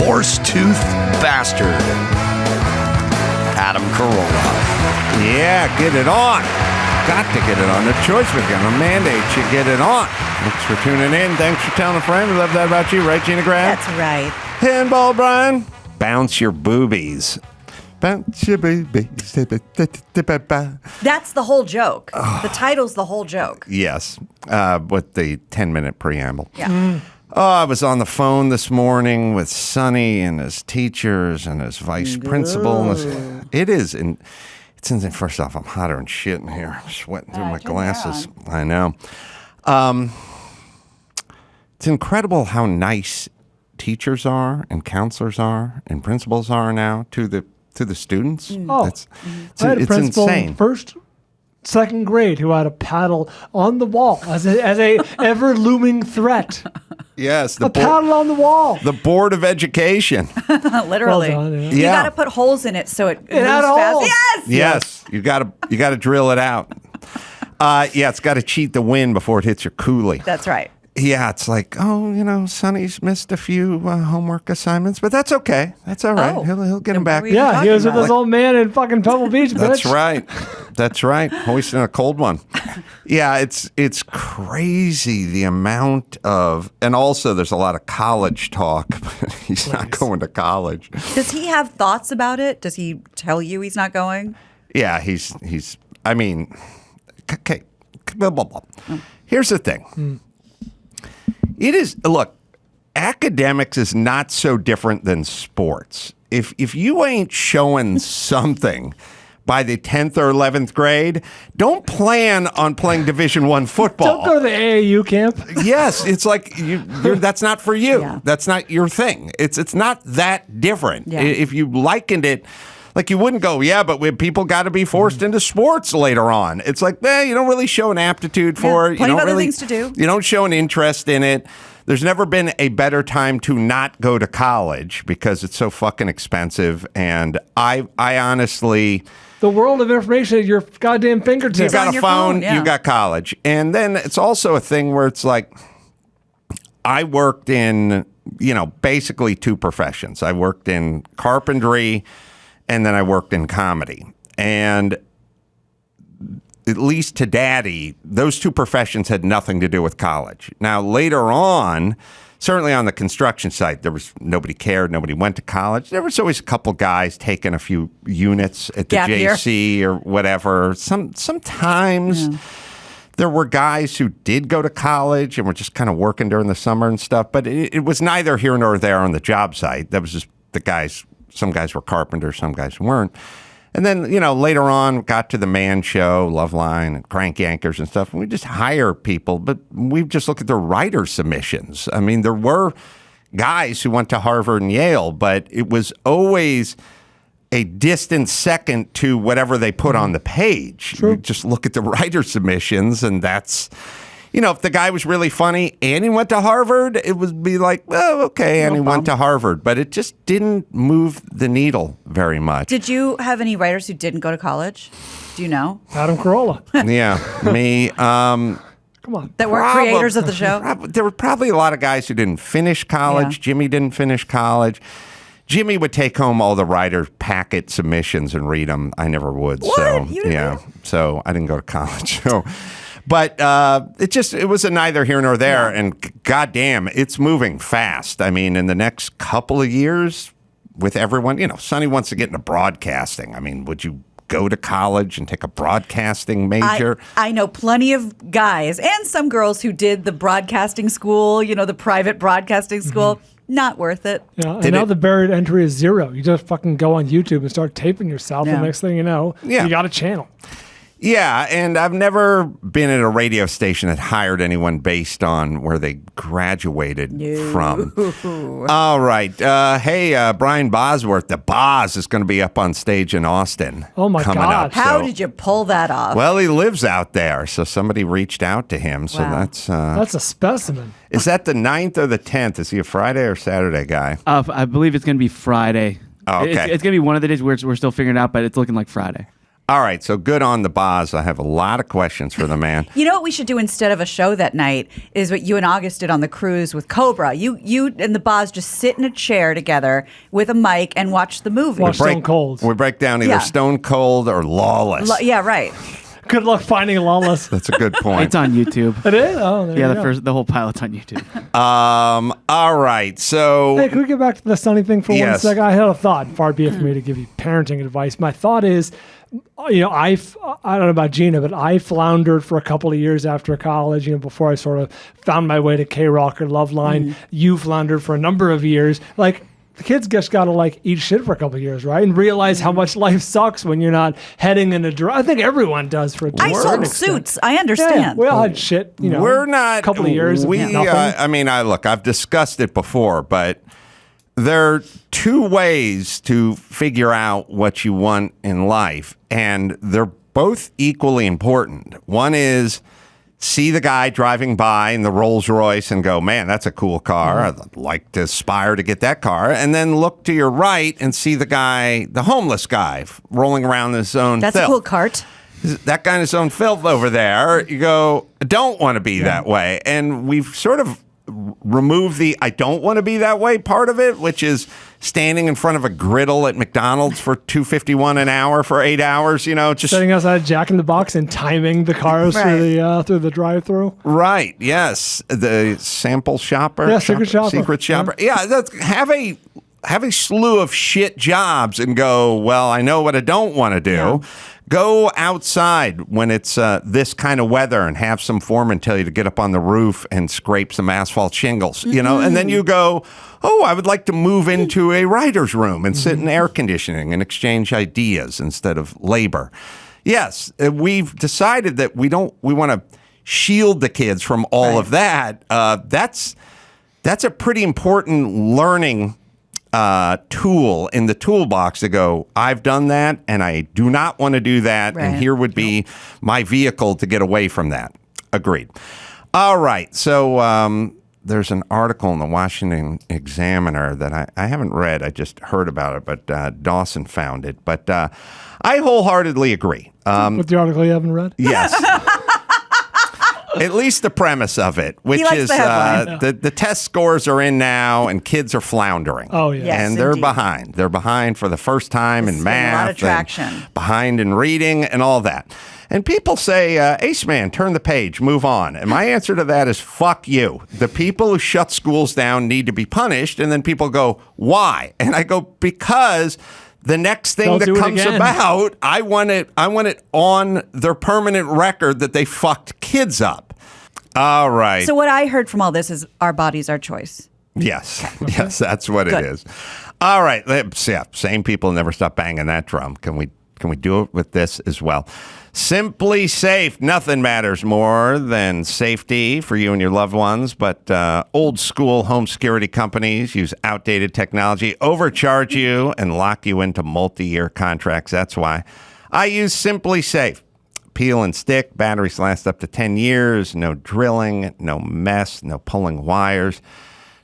horse-toothed bastard, Adam Carolla. Yeah, get it on. Got to get it on. The choice we're going to mandate you get it on. Thanks for tuning in. Thanks for telling a friend. We love that about you, right, Gina Grad? That's right. Handball, Brian. Bounce your boobies. Bounce your boobies. That's the whole joke. The title's the whole joke. Yes, with the 10-minute preamble. Yeah. Oh, I was on the phone this morning with Sonny and his teachers and his vice principal. It is, and it's insane. First off, I'm hotter than shit in here. I'm sweating through my glasses. I know. It's incredible how nice teachers are and counselors are and principals are now to the students. Oh, I had a principal in first, second grade who had a paddle on the wall as a ever looming threat. Yes, paddle on the wall. The Board of Education. Literally. Well done, yeah. You got to put holes in it so it moves had fast. holes. Yes. Yes, you got to drill it out. Yeah, it's got to cheat the wind before it hits your coolie. That's right. Yeah, it's like, Sonny's missed a few homework assignments, but that's okay. That's all right. Oh. He'll get them back. Yeah, he was with this old man in fucking Pebble Beach, bitch. That's right. That's right. Hoisting a cold one. Yeah, it's crazy the amount of, and also there's a lot of college talk. But he's not going to college. Does he have thoughts about it? Does he tell you he's not going? Yeah, he's. I mean, okay. Blah, blah, blah. Here's the thing. It is, look, academics is not so different than sports. If you ain't showing something by the 10th or 11th grade, don't plan on playing Division I football. Don't go to the AAU camp. Yes, it's like that's not for you. Yeah. That's not your thing. It's not that different. Yeah. If you likened it, like you wouldn't go, yeah, but people got to be forced into sports later on. It's like, you don't really show an aptitude for it. Plenty You of don't other really, things to do. You don't show an interest in it. There's never been a better time to not go to college because it's so fucking expensive. And I honestly... The world of information at your goddamn fingertips. You got on a your phone, phone, yeah. you got college. And then it's also a thing where it's like, I worked in, basically two professions. I worked in carpentry and then I worked in comedy. And at least to Daddy, those two professions had nothing to do with college. Now, later on, certainly on the construction site, there was nobody cared. Nobody went to college. There was always a couple guys taking a few units at the Gap year. JC or whatever. Sometimes there were guys who did go to college and were just kind of working during the summer and stuff. But it was neither here nor there on the job site. That was just the guys. Some guys were carpenters, some guys weren't. And then, later on, got to the Man Show, Loveline, and Crank Yankers and stuff. And we just hire people, but we just look at their writer submissions. I mean, there were guys who went to Harvard and Yale, but it was always a distant second to whatever they put on the page. True. You just look at the writer submissions, and that's... if the guy was really funny and he went to Harvard, it would be like, oh, okay, and he went to Harvard. But it just didn't move the needle very much. Did you have any writers who didn't go to college? Do you know? Adam Carolla. Yeah, me. Come on. That were creators of the show? There were probably a lot of guys who didn't finish college. Yeah. Jimmy didn't finish college. Jimmy would take home all the writer packet submissions and read them. I never would. What? So You didn't? so I didn't go to college. So. But it was a neither here nor there, and goddamn, it's moving fast. I mean, in the next couple of years, with everyone, Sonny wants to get into broadcasting. I mean, would you go to college and take a broadcasting major? I know plenty of guys and some girls who did the broadcasting school, the private broadcasting school. Not worth it. Yeah, and now the barrier to entry is zero. You just fucking go on YouTube and start taping yourself, and next thing you know, you got a channel. Yeah, and I've never been at a radio station that hired anyone based on where they graduated from. All right. Hey, Brian Bosworth, the Boz is going to be up on stage in Austin. Oh, my coming God. Up, How did you pull that off? Well, he lives out there, so somebody reached out to him. So that's a specimen. Is that the 9th or the 10th? Is he a Friday or Saturday guy? I believe it's going to be Friday. Oh, okay. It's going to be one of the days where we're still figuring it out, but it's looking like Friday. All right, so good on the Boz. I have a lot of questions for the man. You know what we should do instead of a show that night is what you and August did on the cruise with Cobra. You and the Boz just sit in a chair together with a mic and watch the movie. Watch Stone Cold. We break down either Stone Cold or Lawless. Yeah, right. Good luck finding Lawless. That's a good point. It's on YouTube. It is? Oh, there you go. The whole pilot's on YouTube. All right, so... Hey, can we get back to the Sunny thing for 1 second? I had a thought. Far be it for me to give you parenting advice. My thought is, I don't know about Gina, but I floundered for a couple of years after college, before I sort of found my way to K-Rock or Loveline. You floundered for a number of years. Like, the kids just got to eat shit for a couple of years, right? And realize how much life sucks when you're not heading in a direction. I think everyone does for a I sold suits. I understand. Yeah, we all had shit, We're not... a couple of years of nothing. I've discussed it before, but there are two ways to figure out what you want in life, and they're both equally important. One is see the guy driving by in the Rolls Royce and go, man, that's a cool car. I'd like to aspire to get that car. And then look to your right and see the guy, the homeless guy, rolling around in his own filth. That's a cool cart. That guy in his own filth over there. You go, I don't want to be that way. And we've sort of removed the I don't want to be that way part of it, which is standing in front of a griddle at McDonald's for $2.51 an hour for 8 hours, just sitting outside Jack in the Box and timing the cars through the drive-through. Right. Yes. The sample shopper. Yeah, secret shopper. Yeah. Have a slew of shit jobs and go, well, I know what I don't want to do. Yeah. Go outside when it's this kind of weather and have some foreman tell you to get up on the roof and scrape some asphalt shingles, and then you go, oh, I would like to move into a writer's room and sit in air conditioning and exchange ideas instead of labor. Yes, we've decided that we want to shield the kids from all of that. That's a pretty important learning tool in the toolbox to go, I've done that and I do not want to do that. Right. And here would be my vehicle to get away from that. Agreed. All right. So there's an article in the Washington Examiner that I haven't read. I just heard about it, but Dawson found it. But I wholeheartedly agree. With the article you haven't read? Yes. At least the premise of it, which is the test scores are in now and kids are floundering. Oh, yeah. Yes, and they're indeed. behind. They're behind for the first time in math. A lot of traction. Behind in reading and all that. And people say, Ace Man, turn the page, move on. And my answer to that is, fuck you. The people who shut schools down need to be punished. And then people go, why? And I go, because... the next thing that comes about, I want it on their permanent record that they fucked kids up. All right. So what I heard from all this is our body's our choice. Yes. Okay. Yes, that's what it is. All right. Yeah, same people never stop banging that drum. Can we do it with this as well? Simply Safe. Nothing matters more than safety for you and your loved ones, but old school home security companies use outdated technology, overcharge you, and lock you into multi-year contracts. That's why I use Simply Safe. Peel and stick. Batteries last up to 10 years. No drilling, no mess, no pulling wires,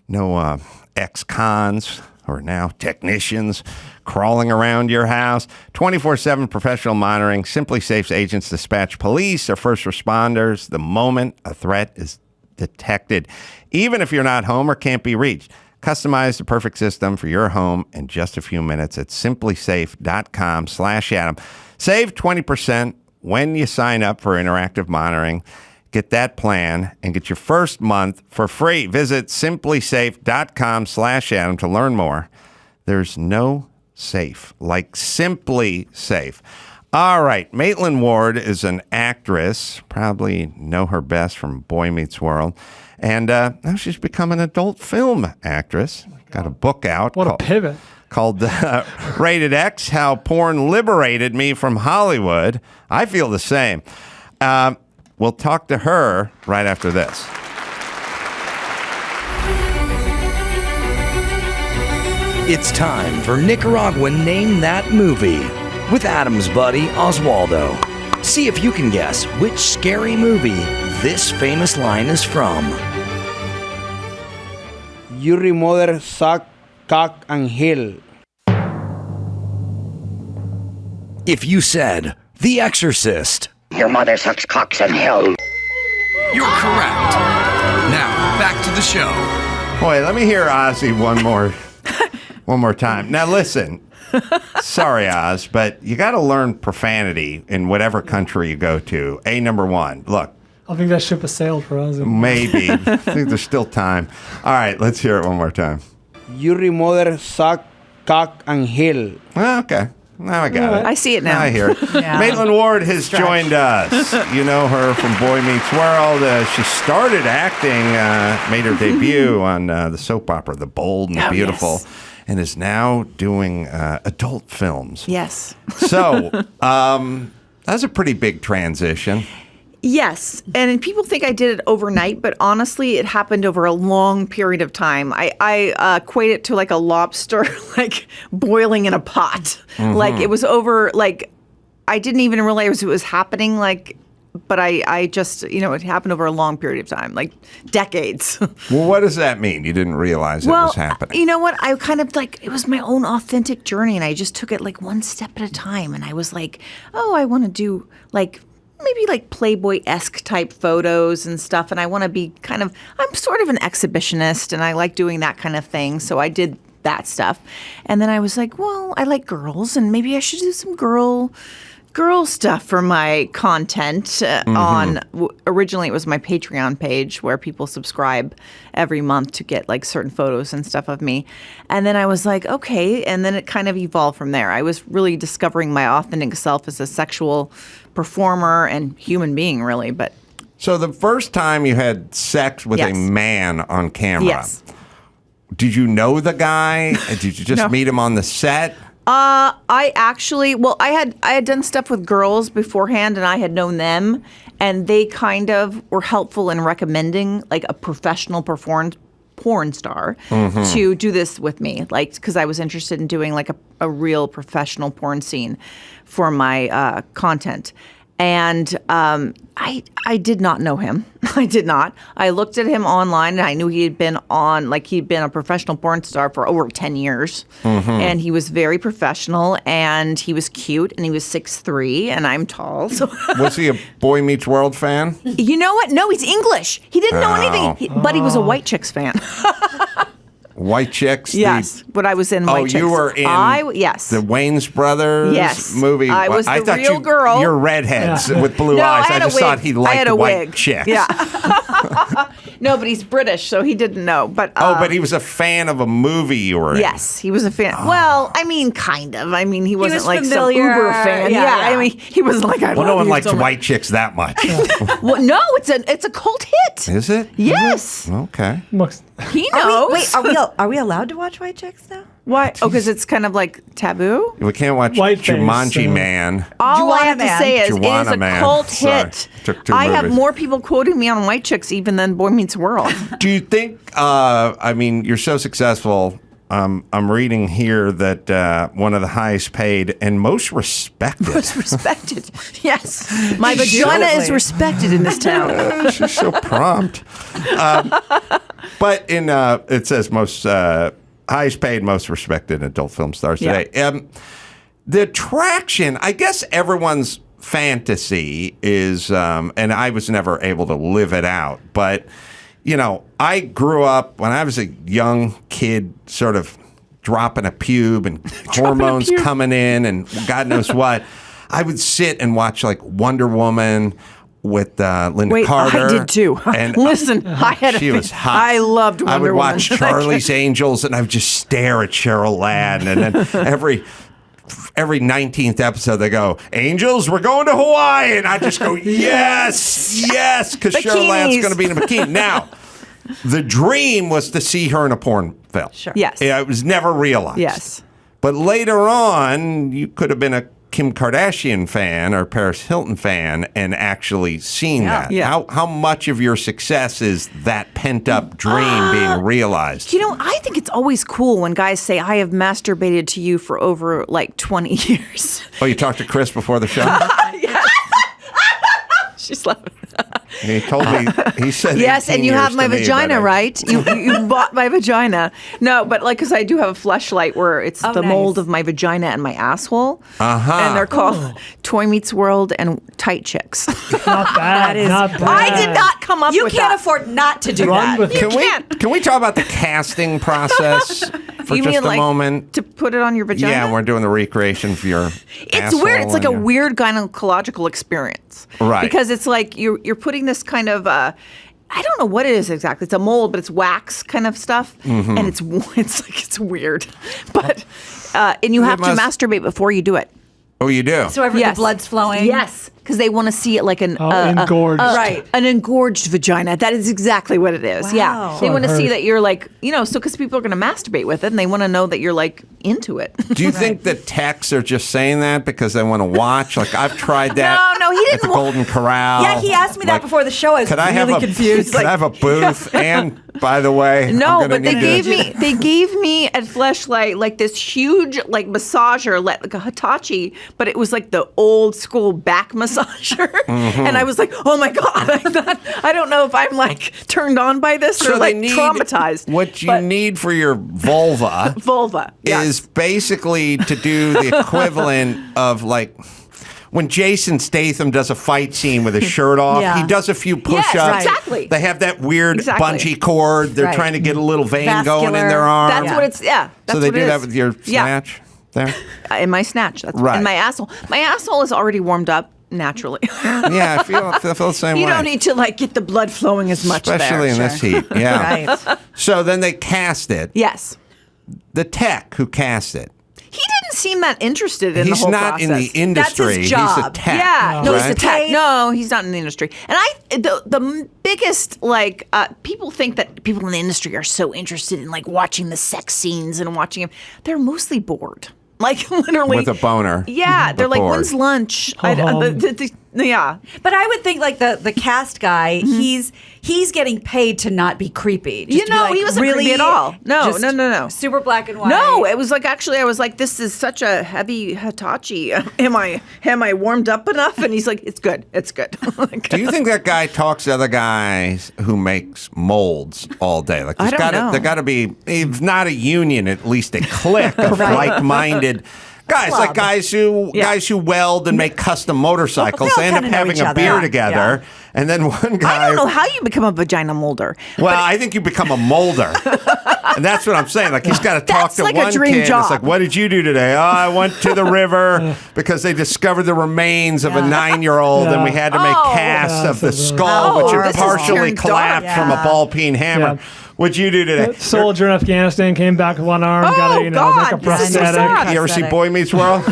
no ex-cons or now technicians crawling around your house. 24/7 professional monitoring. Simply Safe's agents dispatch police or first responders the moment a threat is detected, even if you're not home or can't be reached. Customize the perfect system for your home in just a few minutes at simplysafe.com/Adam. Save 20% when you sign up for interactive monitoring. Get that plan and get your first month for free. Visit simplysafe.com/Adam to learn more. There's no safe like Simply Safe. All right. Maitland Ward is an actress. Probably know her best from Boy Meets World. And now she's become an adult film actress. Got a book out. What a pivot. Called Rated X, How Porn Liberated Me from Hollywood. I feel the same. We'll talk to her right after this. It's time for Nicaraguan Name That Movie with Adam's buddy Oswaldo. See if you can guess which scary movie this famous line is from. Your mother suck, cock, and hell. If you said The Exorcist. Your mother sucks cocks in hell. You're correct. Now, back to the show. Boy, let me hear Ozzy one more time. Now listen, sorry Oz, but you got to learn profanity in whatever country you go to. Number one. Look. I think that ship has sailed for us. Maybe. I think there's still time. All right, let's hear it one more time. Your mother suck cock and hell. Okay. Now I got it. I see it now. I hear it. Yeah. Maitland Ward has joined us. You know her from Boy Meets World. She started acting, made her debut on the soap opera The Bold and the Beautiful, yes. and is now doing adult films. Yes. So that's a pretty big transition. Yes, and people think I did it overnight, but honestly, it happened over a long period of time. I equate it to like a lobster, like boiling in a pot. Mm-hmm. Like it was over. Like I didn't even realize it was happening. Like, but I just it happened over a long period of time, like decades. Well, what does that mean? You didn't realize it was happening. You know what? I kind of it was my own authentic journey, and I just took it like one step at a time. And I was like, oh, I want to do maybe like Playboy-esque type photos and stuff. And I want to be I'm sort of an exhibitionist and I like doing that kind of thing. So I did that stuff. And then I was like, well, I like girls and maybe I should do some girl stuff for my content originally it was my Patreon page where people subscribe every month to get like certain photos and stuff of me. And then I was like, okay. And then it kind of evolved from there. I was really discovering my authentic self as a sexual performer and human being, really. But so the first time you had sex with a man on camera, yes. Did you know the guy? Did you just meet him on the set? I actually, I had done stuff with girls beforehand, and I had known them, and they kind of were helpful in recommending like a professional porn star to do this with me, like because I was interested in doing like a real professional porn scene for my content. And I did not know him. I did not. I looked at him online and I knew he'd been a professional porn star for over 10 years. And he was very professional and he was cute and he was 6'3" and I'm tall. So was he a Boy Meets World fan? You know what? No, he's English. He didn't know anything, but he was a White Chicks fan. White Chicks? Yes, but I was in White Chicks. Oh, you were in the Wayans Brothers movie? I was the real girl. You're redheads with blue eyes. I just thought he liked white chicks. Yeah. No, but he's British, so he didn't know. But but he was a fan of a movie you were in. Yes, he was a fan. Oh. Well, I mean, kind of. I mean, he wasn't like familiar. some uber fan. Yeah. I mean, he was like, I love no one you likes so much. white chicks that much. Well, no, it's a cult hit. Is it? Yes. Okay. He knows. Are we allowed to watch White Chicks now? Why? Oh, because it's kind of like taboo? We can't watch Jumanji Man. All I have to say is it is Juana a Man. cult Sorry. hit. Took two I have movies. more people quoting me on White Chicks even than Boy Meets World. Do you think, I mean, you're so successful. I'm reading here that one of the highest paid and most respected. Most respected. Yes. My vagina is respected in this town. She's so prompt. But in it says most highest paid, most respected adult film stars today. The attraction, I guess everyone's fantasy is, and I was never able to live it out, but you know, I grew up when I was a young kid, sort of dropping a pube and hormones coming in and God knows what. I would sit and watch like Wonder Woman with Linda Carter. I did too. And listen, she was hot. I loved Wonder I would Woman. watch Charlie's Angels and I would just stare at Cheryl Ladd. And then every 19th episode they go, Angels, we're going to Hawaii. And I just go, yes, because Cheryl Ladd's going to be in a bikini. Now, the dream was to see her in a porn film. Sure. Yes. It was never realized. Yes. But later on, you could have been a Kim Kardashian fan or Paris Hilton fan and actually seen that. Yeah. How much of your success is that pent-up dream being realized? You know, I think it's always cool when guys say, I have masturbated to you for over like 20 years. Oh, you talked to Chris before the show? She's laughing. He told me, he said Yes, 18 and you years have my to me, vagina, but right? You bought my vagina. No, but like, because I do have a fleshlight where it's the mold of my vagina and my asshole. And they're called Toy Meets World and Tight Chicks. Not bad. Not bad. I did not come up You with can't that. afford not to do Run that. with it. Can we talk about the casting process for You just mean a like moment? to put it on your vagina? Yeah, we're doing the recreation for your It's weird. It's like a weird gynecological experience. Right. Because it's like you're putting this kind of I don't know what it is exactly. It's a mold, but it's wax kind of stuff, and it's weird. But and you have to masturbate before you do it. Oh, you do? So the blood's flowing. Yes, because they want to see it like engorged. Right. an engorged vagina. That is exactly what it is. Wow. Yeah, So they I've want to see heard. that you're like, so because people are going to masturbate with it, and they want to know that you're like into it. Do you think the techs are just saying that because they want to watch? Like, I've tried that. No, he at didn't the wa- Golden Corral. Yeah, he asked me that Like, before the show. I was Could I really have confused. Could I have a booth? And by the way, No, I'm gonna but they need gave me at Fleshlight like this huge like massager, like a Hitachi, but it was like the old school back massager, and I was like, oh my god, I don't know if I'm like turned on by this or like traumatized. What you need for your vulva yes. is basically to do the equivalent of like when Jason Statham does a fight scene with his shirt off, Yeah. he does a few push-ups. Yes, exactly. They have that weird Exactly. bungee cord. They're Right. trying to get a little vein going in Vascular. their arm. That's what it's. Yeah, that's so they what do it that is. with your snatch there? In my snatch. That's Right. In my asshole. My asshole is already warmed up naturally. Yeah, I feel the same way. You don't need to like get the blood flowing as much Especially there. in this heat. Yeah. Right. So then they cast it. Yes. The tech who cast it. He didn't seem that interested in the He's whole not process. in the industry. That's his He's a job. tech. Yeah, no, he's right? the tech. No, he's not in the industry. And the biggest like people think that people in the industry are so interested in like watching the sex scenes and watching them. They're mostly bored. Like literally With a boner. Yeah, they're like, bored. when's lunch? Yeah. But I would think like the cast guy, he's getting paid to not be creepy. Just to be, like, he wasn't really creepy at all. No, just no. Super black and white. No, it was like actually I was like, this is such a heavy Hitachi. Am I warmed up enough? And he's like, it's good. It's good. Do you think that guy talks to other guys who makes molds all day? Like I don't know. there got to be, if not a union, at least a clique of like-minded guys, Club. like guys who weld and make custom motorcycles. They They all end up kinda know having each a other. beer Yeah. together, and then one guy. I don't know how you become a vagina molder. Well, I think you become a molder. And that's what I'm saying. Like, he's got to talk That's to like a one dream kid. job. It's like, what did you do today? Oh, I went to the river because they discovered the remains of a 9-year-old, and we had to make casts of the skull, which Oh, had this is partially turned dark. collapsed from a ball-peen hammer. Yeah. What'd you do today? Soldier in Afghanistan came back with one arm. Got to, God, make a this is so prosthetic. sad. You ever see Boy Meets World?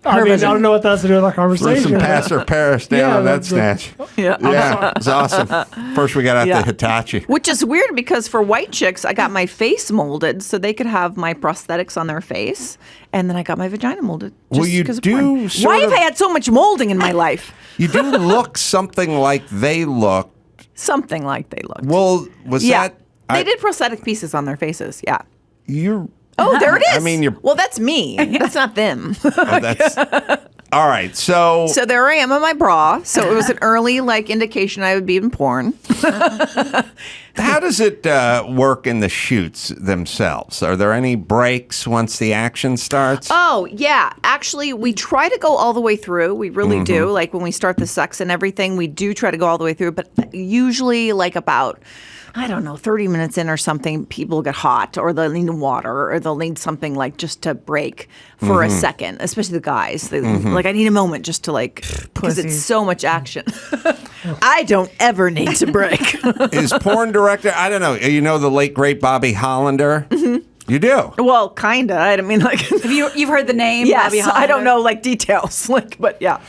I mean, I don't know what that has to do with our Threw conversation. some Passer Paris down Yeah, on that that's snatch. Yeah. It was awesome. First, we got out the Hitachi. Which is weird because for white chicks, I got my face molded so they could have my prosthetics on their face, and then I got my vagina molded. Well, just you 'cause of do porn. sort Why have of- I had so much molding in my life? You do look something like they look. Something like they looked. Well, was yeah, that? they did prosthetic pieces on their faces. Yeah. You're. Oh, there it is. I mean, you're. Well, that's me. That's not them. Oh, that's all right. So So there I am in my bra. So it was an early like indication I would be in porn. how does it work in the shoots themselves? Are there any breaks once the action starts? Oh, yeah. Actually, we try to go all the way through. We really do. Like when we start the sex and everything, we do try to go all the way through. But usually, like about, I don't know, 30 minutes in or something, people get hot or they'll need water or they'll need something like just to break for a second, especially the guys. They, like, I need a moment just to like, because it's so much action. I don't ever need to break. Is porn director? I don't know. You know the late great Bobby Hollander. You do. Well, kind of. I don't mean like. You've heard the name? Yes, Bobby I don't Hollander? know like details, like, but yeah.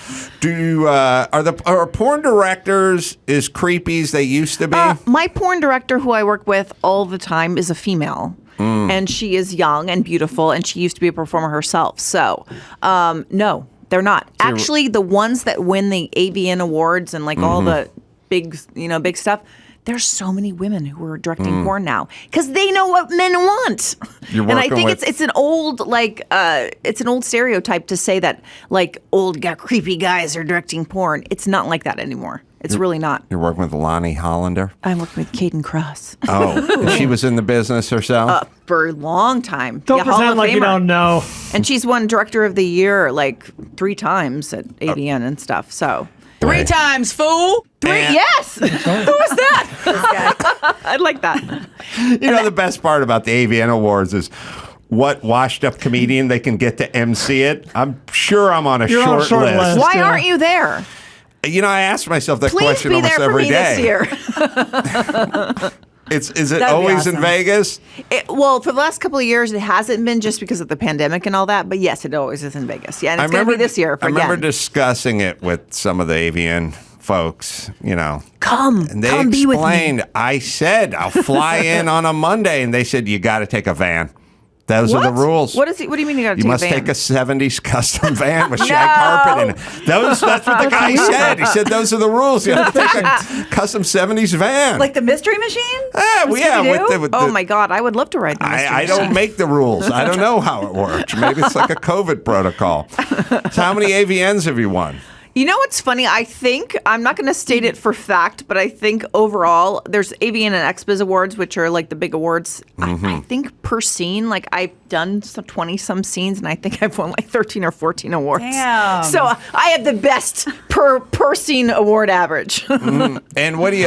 Do you, are porn directors as creepy as they used to be? My porn director, who I work with all the time, is a female. And she is young and beautiful, and she used to be a performer herself. So, no, they're not. Actually, the ones that win the AVN awards and like all the big stuff, there's so many women who are directing porn now because they know what men want. And I think it's an old stereotype to say that like old creepy guys are directing porn. It's not like that anymore. It's really not. You're working with Lonnie Hollander? I'm working with Caden Cross. Oh, she was in the business herself? For a long time. Don't pretend like you don't know. And she's won Director of the Year like 3 times at AVN and stuff. So 3 times, fool. 3, yes. Who was that? I like that. You know, the best part about the AVN Awards is what washed-up comedian they can get to MC it. I'm sure I'm on a short list. Why aren't you there? You know, I ask myself that Please question be almost there for every me day. this year. Is it always in Vegas? Well, for the last couple of years, it hasn't been just because of the pandemic and all that. But yes, it always is in Vegas. Yeah, and it's going to be this year. I remember discussing it with some of the AVN folks, you know. Come be with me. I said, I'll fly in on a Monday. And they said, you got to take a van. Those are the rules. What do you mean you got to take a van? You must take a 70s custom van with shag carpet in it. That's what the guy said. He said those are the rules. You have to take a custom 70s van. Like the Mystery Machine? With oh my God, I would love to ride the Mystery I don't make the rules. I don't know how it works. Maybe it's like a COVID protocol. So how many AVNs have you won? You know what's funny? I think, I'm not going to state it for fact, but I think overall, there's AVN and XBiz Awards, which are like the big awards. I think per scene, like I've done some 20-some scenes, and I think I've won like 13 or 14 awards. Damn. So I have the best per scene award average. And what do you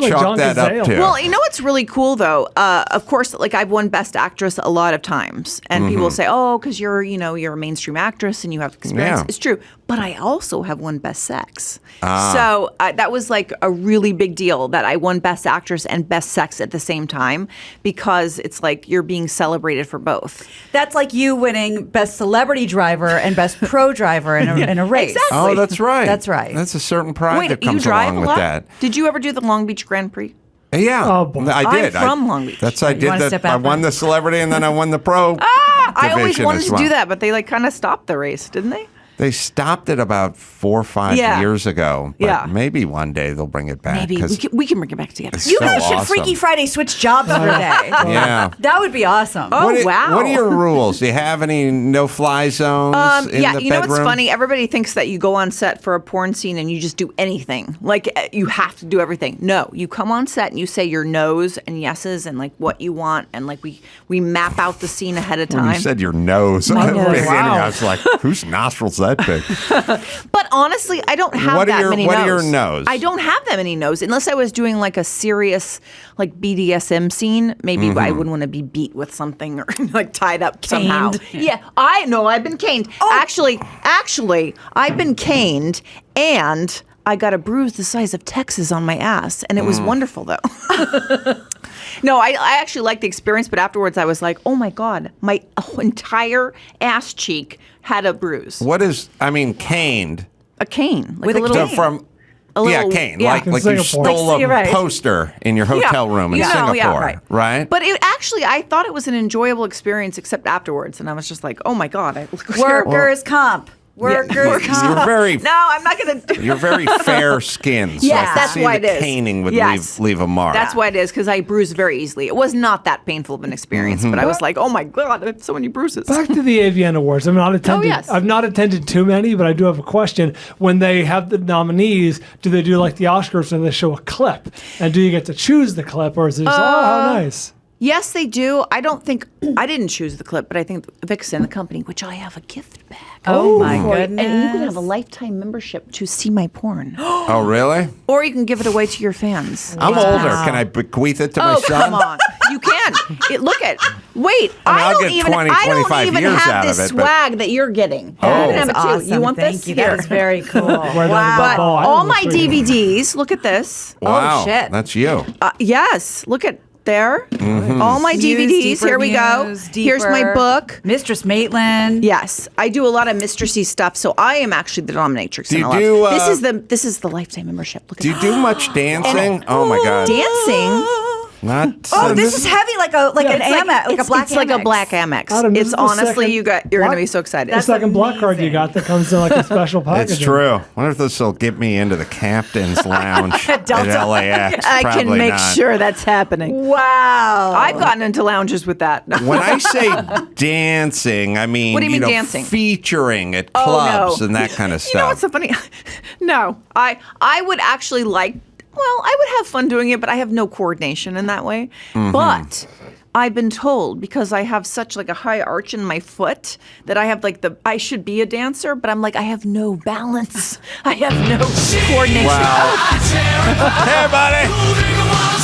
chalk that up to? Well, you know what's really cool though? Of course, like I've won Best Actress a lot of times, and people say, "Oh, because you're a mainstream actress and you have experience." Yeah. It's true, but I also have won Best Sex. So that was like a really big deal that I won Best Actress and Best Sex at the same time, because it's like you're being celebrated for both. That's like you winning Best Celebrity Driver and Best Pro Driver in a race. Exactly. Oh, that's right. That's right. That's a certain pride that comes you drive along a with lot? that. Did you ever do the Long Beach Grand Prix? Yeah, Oh, boy. I did. I'm from Long Beach. I did wanna that. step I out won for- the celebrity and then I won the pro. I always division wanted as to well. do that, but they like kind of stopped the race, didn't they? They stopped it about 4 or 5 Yeah. years ago. But Yeah. maybe one day they'll bring it back. Maybe 'cause we can bring it back together. it's You so guys should awesome. Freaky Friday switch jobs for a day. Yeah. That would be awesome. Oh, wow. What are your rules? Do you have any no-fly zones in Yeah, the you know bedroom? what's funny? Everybody thinks that you go on set for a porn scene and you just do anything. Like you have to do everything. No, you come on set and you say your no's and yeses and like what you want, and like we map out the scene ahead of When time. you said your nose, My at the nose. beginning, Wow. I was like, whose nostrils that big? But honestly, I don't have What are that your- many what no's. are your no's? I don't have that many no's unless I was doing like a serious like BDSM scene. Maybe I wouldn't want to be beat with something or like tied up somehow. Yeah, I know I've been caned. Actually, I've been caned and I got a bruise the size of Texas on my ass, and it was wonderful though. No, I actually liked the experience, but afterwards I was like, oh my God, my entire ass cheek had a bruise. What is, caned? A cane. Like With a a little So from, little- cane. yeah. Like In you Singapore. stole Like, you're a right. poster in your hotel room in Singapore, Yeah, right? But it actually, I thought it was an enjoyable experience, except afterwards, and I was just like, "Oh my God!" I look terrible. Workers' comp. Workers' comp. You're very, No, I'm not gonna. you're very fair skinned. So I Yes, could that's see why the it is. caning would Yes. leave a mark. That's why it is, because I bruise very easily. It was not that painful of an experience, but I was like, "Oh my God, I have so many bruises." Back to the AVN Awards. I've not attended. yes. I've not attended too many, but I do have a question. When they have the nominees, do they do like the Oscars and they show a clip? And do you get to choose the clip, or is it just how nice? Yes, they do. I don't think I didn't choose the clip, but I think Vixen, the company, which I have a gift bag. Oh my for you. goodness. And you can have a lifetime membership to see my porn, Oh, really? or you can give it away to your fans. I'm older. Can I bequeath it to my Oh, son? come on. You can. Look at. Wait, I'll don't get even. 20, I don't 25 even years have out this of it, but- swag that you're getting. Oh. You can have it too. Awesome. You want Thank this? you. Here. That is very cool. Right Wow. on the ball. I All don't know my what's right here. DVDs. Look at this. Wow, shit. that's you. Yes. Look at there. Mm-hmm. All my Muse, DVDs. Deeper Here we go. Muse, Here's my Deeper. book. Mistress Maitland. Yes, I do a lot of mistressy stuff, so I am actually the dominatrix. Do in you a lot. do, This is the lifetime membership. Look at Do you do much dancing? And- Oh my God. dancing. Not. Oh, this is heavy, like an Amex, like a black It's like a black Amex. Adam, this It's is the honestly, second you're going to be so excited. The second black card you got that comes in like a special package. It's true. I wonder if this will get me into the captain's lounge at LAX. I can Probably make not. sure that's happening. Wow. I've gotten into lounges with that. When I say dancing, I mean, What do you mean dancing? Featuring at Oh, clubs no. and that kind of stuff. You know what's so funny? No, I would actually I would have fun doing it, but I have no coordination in that way. Mm-hmm. But I've been told, because I have such like a high arch in my foot, that I have I should be a dancer, but I'm like, I have no balance. I have no coordination. Wow. Hey, buddy.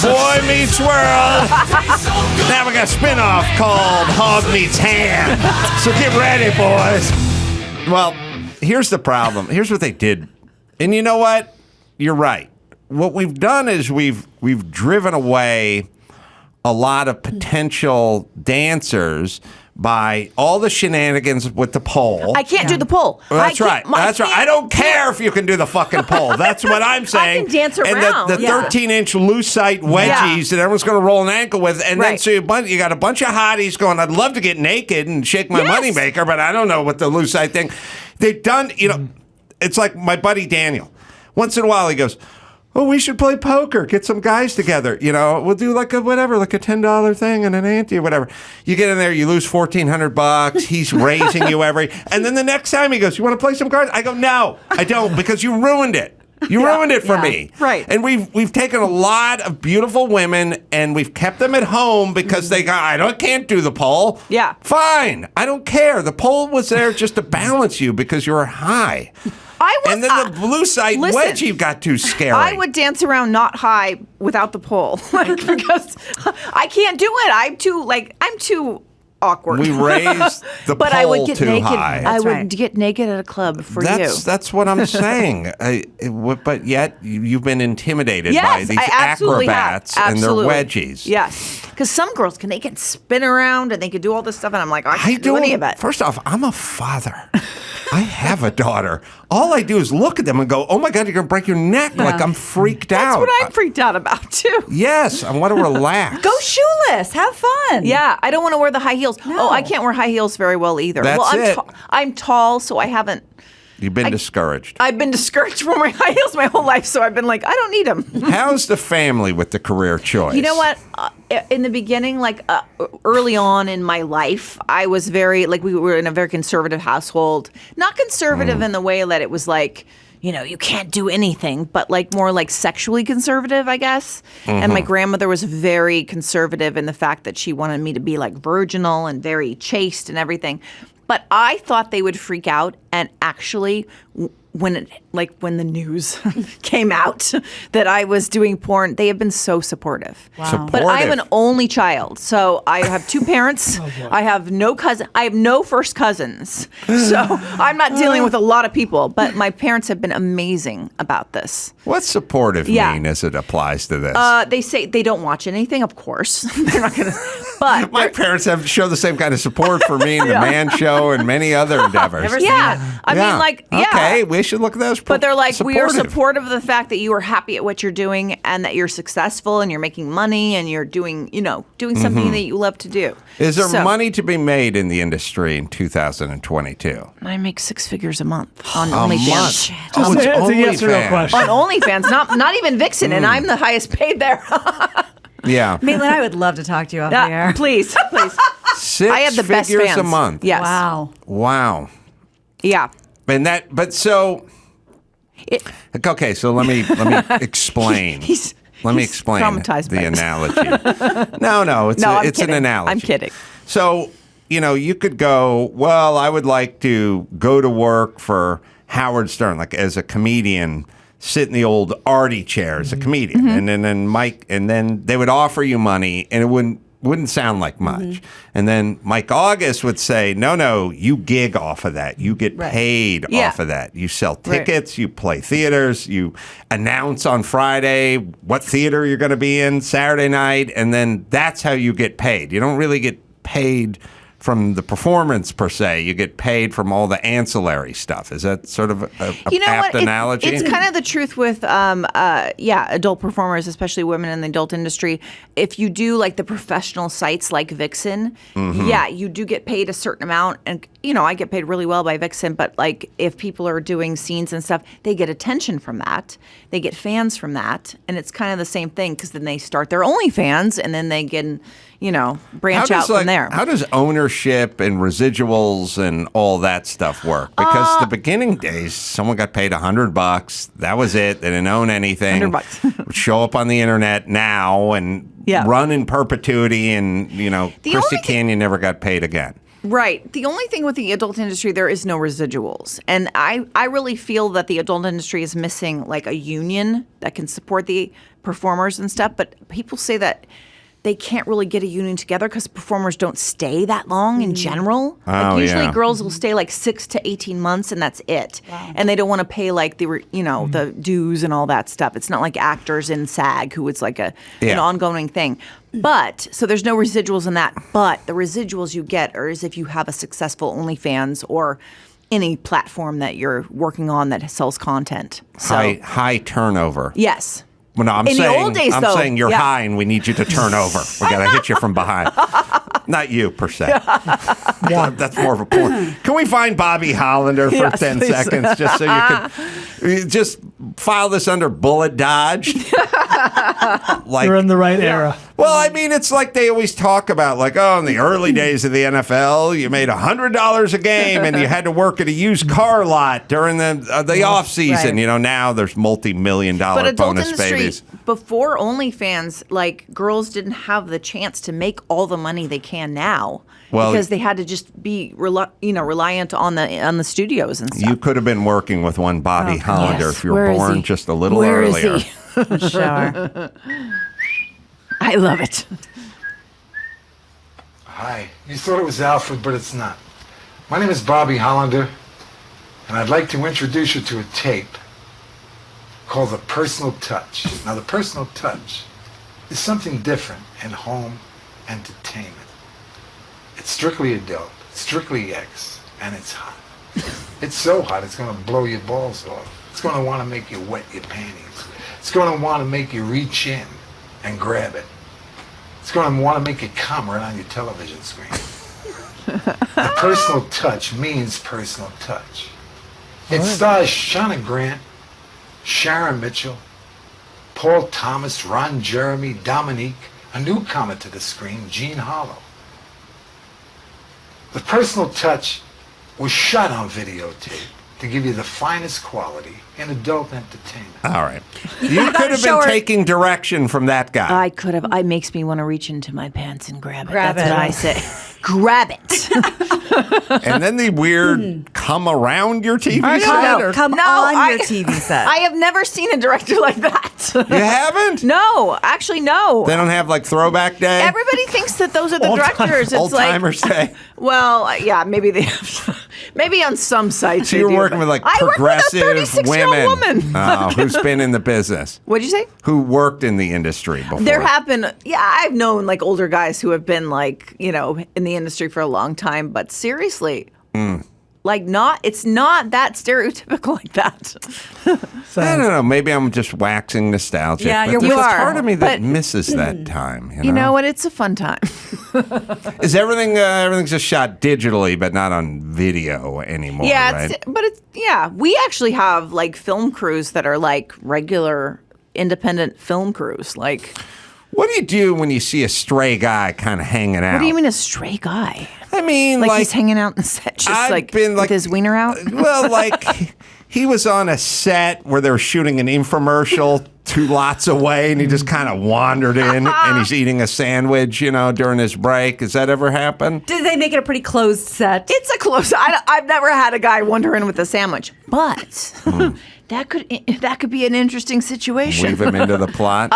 Boy Meets World. Now we got a spinoff called Hog Meets Ham. So get ready, boys. Well, here's the problem. Here's what they did. And you know what? You're right. What we've done is we've driven away a lot of potential dancers by all the shenanigans with the pole. I can't do the pole. Well, that's right. That's right. I don't care if you can do the fucking pole. That's what I'm saying. I can dance around. And the 13-inch lucite wedgies that everyone's going to roll an ankle with. And then so you got a bunch of hotties going, I'd love to get naked and shake my moneymaker, but I don't know what the lucite thing. They've done, it's like my buddy Daniel. Once in a while he goes, oh, we should play poker. Get some guys together. We'll do like a $10 thing and an ante or whatever. You get in there, you lose $1,400. He's raising you and then the next time he goes, you want to play some cards? I go, no, I don't, because you ruined it. You ruined it for me. Right. And we've taken a lot of beautiful women and we've kept them at home because they go, can't do the pole. Yeah. Fine. I don't care. The pole was there just to balance you because you were high. And then the blue side wedgie got too scary. I would dance around not high without the pole, because I can't do it. I'm too awkward. We raised the but pole I would get too naked. high. I would get naked at a club for you. That's what I'm saying. But yet you've been intimidated Yes, by these I absolutely acrobats have. and their Absolutely. wedgies. Yes, because some girls they can spin around and they can do all this stuff, and I'm like, I can't do any of it. First off, I'm a father. I have a daughter. All I do is look at them and go, oh my God, you're going to break your neck. Like I'm freaked out. That's what I'm freaked out about too. Yes, I want to relax. Go shoeless. Have fun. Yeah, I don't want to wear the high heels. No. Oh, I can't wear high heels very well either. That's I'm tall, so I haven't. You've been discouraged. I've been discouraged from wearing high heels my whole life, so I've been like, I don't need them. How's the family with the career choice? You know what? In the beginning, early on in my life, I was we were in a very conservative household. Not conservative in the way that it was like, you can't do anything, but more sexually conservative, I guess. And my grandmother was very conservative in the fact that she wanted me to be virginal and very chaste and everything. But I thought they would freak out, and actually, when the news came out that I was doing porn, they have been so supportive. Wow. But I am an only child, so I have two parents. I have no cousin. I have no first cousins, so I'm not dealing with a lot of people. But my parents have been amazing about this. What's supportive mean as it applies to this? They say they don't watch anything. Of course, they're not going to. But my parents have shown the same kind of support for me in the Man Show and many other endeavors. I mean, okay, we should look at those. But they're like, we are supportive of the fact that you are happy at what you're doing and that you're successful and you're making money and you're doing something that you love to do. Is there money to be made in the industry in 2022? I make 6 figures a month on OnlyFans. Oh, it's a yes or no OnlyFans. question. On OnlyFans, not even Vixen, and I'm the highest paid there. Yeah. Maitland, I would love to talk to you off the air. Please. 6 I have the best figures fans a month. Yes. Wow. Yeah. And okay, so let me explain. Let me explain traumatized the by it. analogy. No, it's an analogy. I'm kidding. So, you could go, well, I would like to go to work for Howard Stern, as a comedian, sit in the old Artie chair as a comedian. And then Mike, and then they would offer you money and it wouldn't sound like much. And then Mike August would say, no, you gig off of that. You get paid off of that. You sell tickets, you play theaters, you announce on Friday what theater you're going to be in Saturday night, and then that's how you get paid. You don't really get paid from the performance per se. You get paid from all the ancillary stuff. Is that sort of a apt analogy? It's kind of the truth with, adult performers, especially women in the adult industry. If you do like the professional sites like Vixen, you do get paid a certain amount. And, I get paid really well by Vixen. But like if people are doing scenes and stuff, they get attention from that. They get fans from that. And it's kind of the same thing because then they start their OnlyFans and then they can, branch out from there. How does ownership and residuals and all that stuff work? Because the beginning days, someone got paid $100. That was it. They didn't own anything. $100. Would show up on the internet now and run in perpetuity. And, Christy Canyon never got paid again. Right. The only thing with the adult industry, there is no residuals. And I really feel that the adult industry is missing like a union that can support the performers and stuff. But people say that they can't really get a union together because performers don't stay that long in general. Usually girls will stay like 6 to 18 months and that's it. Wow. And they don't want to pay like the dues and all that stuff. It's not like actors in SAG who it's like an ongoing thing. But so there's no residuals in that. But the residuals you get is if you have a successful OnlyFans or any platform that you're working on that sells content. So, high turnover. Yes. Well, no, I'm in saying, the old days, I'm saying you're high and we need you to turn over. We got to hit you from behind. Not you, per se. That's more of a point. Can we find Bobby Hollander for 10 seconds just so you can just file this under bullet dodge? You're in the right era. Well, I mean, it's like they always talk about, like, in the early days of the NFL, you made $100 a game and you had to work at a used car lot during the off season. Right. Now there's multi-million-dollar bonus babies. Before OnlyFans, like girls didn't have the chance to make all the money they can now. Well, because they had to just be reliant on the studios and stuff. You could have been working with one Bobby Hollander if you were born just a little Where earlier. Is he? Sure. I love it. Hi. You thought it was Alfred, but it's not. My name is Bobby Hollander, and I'd like to introduce you to a tape called The Personal Touch. Now, The Personal Touch is something different in home entertainment. It's strictly adult, strictly X, and it's hot. It's so hot, it's going to blow your balls off. It's going to want to make you wet your panties. It's going to want to make you reach in and grab it. It's going to want to make you come right on your television screen. The Personal Touch means personal touch. It stars Shauna Grant, Sharon Mitchell, Paul Thomas, Ron Jeremy, Dominique, a newcomer to the screen, Gene Harlow. The Personal Touch was shot on videotape to give you the finest quality in adult entertainment. All right. You could have been taking direction from that guy. I could have. It makes me want to reach into my pants and grab it. That's what I say. Grab it. And then the weird come around your TV set? Come on your TV set. I have never seen a director like that. You haven't? No. Actually, no. They don't have like Throwback Day? Everybody thinks that those are the directors. It's Old-timers Day? Well, yeah, maybe they have. Maybe on some sites. So you're working with like progressive women. Woman. Who's been in the business. What'd you say? Who worked in the industry before. There have been, I've known like older guys who have been like, in the industry for a long time, but seriously, it's not that stereotypical like that. I don't know. Maybe I'm just waxing nostalgic. Yeah, but you there's are. part of me that misses that time. You know what? It's a fun time. Is everything's just shot digitally, but not on video anymore? Yeah, right? We actually have like film crews that are like regular independent film crews. Like, what do you do when you see a stray guy kind of hanging out? What do you mean a stray guy? I mean, like he's hanging out in the set, just with his wiener out. Well, like he was on a set where they were shooting an infomercial 2 lots away, and he just kind of wandered in, and he's eating a sandwich, during his break. Has that ever happened? Did they make it a pretty closed set? It's a close. I've never had a guy wander in with a sandwich, but. That could be an interesting situation. Weave him into the plot?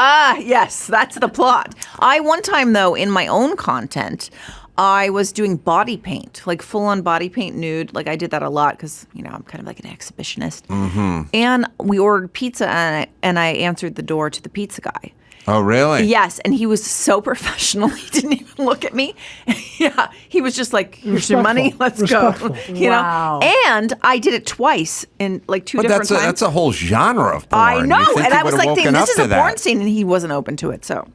Yes, that's the plot. One time, though, in my own content, I was doing body paint, like full-on body paint nude. Like I did that a lot because, I'm kind of like an exhibitionist. Mm-hmm. And we ordered pizza, and I answered the door to the pizza guy. Oh, really? Yes, and he was so professional. He didn't even look at me. Yeah, he was just like, "Here's your money. Let's go." You know. And I did it twice in like two different times. That's a whole genre of porn. I know, and I was like, thinking, "This is a porn scene," and he wasn't open to it. So,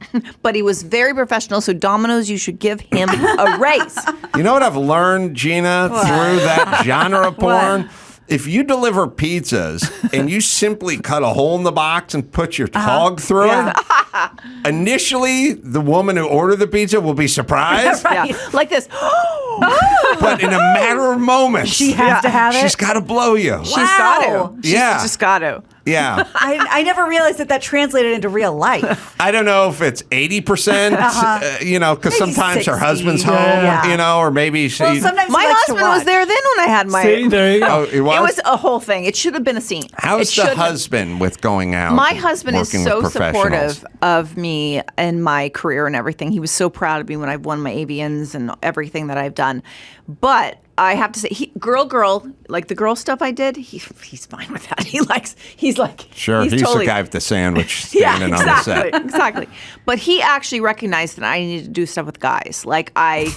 but he was very professional. So, Domino's, you should give him a raise. You know what I've learned, Gina, through that genre of porn? If you deliver pizzas and you simply cut a hole in the box and put your hog through it, initially the woman who ordered the pizza will be surprised. Right. Like this. But in a matter of moments, She has to have it? She's got to blow you. She's got to. She's Yeah. just got to. Yeah. I never realized that translated into real life. I don't know if it's 80%, you know, because Maybe sometimes her 60. husband's home, Yeah. you know, or maybe she. Well, sometimes My he likes to husband was watch. there then when I had my. See, there you go. Oh, it was? It was a whole thing. It should have been a scene. How's the husband with going out? My and husband is working so with professionals? supportive of me and my career and everything. He was so proud of me when I've won my avians and everything that I've done. But I have to say, girl, like the girl stuff I did, he's fine with that. He's like, Sure, he's totally, the guy with the sandwich standing on the set. Exactly. But he actually recognized that I needed to do stuff with guys. Like I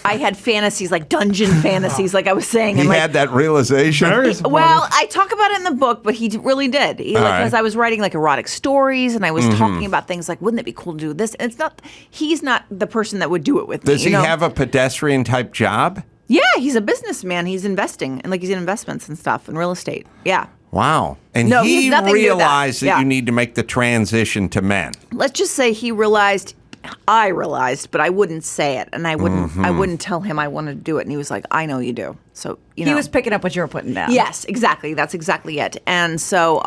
had fantasies, like dungeon fantasies, like I was saying. He and like, had that realization. well, I talk about it in the book, but he really did. Because I was writing like erotic stories, and I was talking about things like, wouldn't it be cool to do this? And he's not the person that would do it with me. Does he have a pedestrian type job? Yeah, he's a businessman. He's investing, and like he's in investments and stuff and real estate. Yeah. Wow. And No, he he has nothing to do with that. realized that Yeah. you need to make the transition to men. Let's just say I realized, but I wouldn't say it, and I wouldn't tell him I wanted to do it, and he was like, "I know you do." So you know, He was picking up what you were putting down. yes, exactly. That's exactly it. And so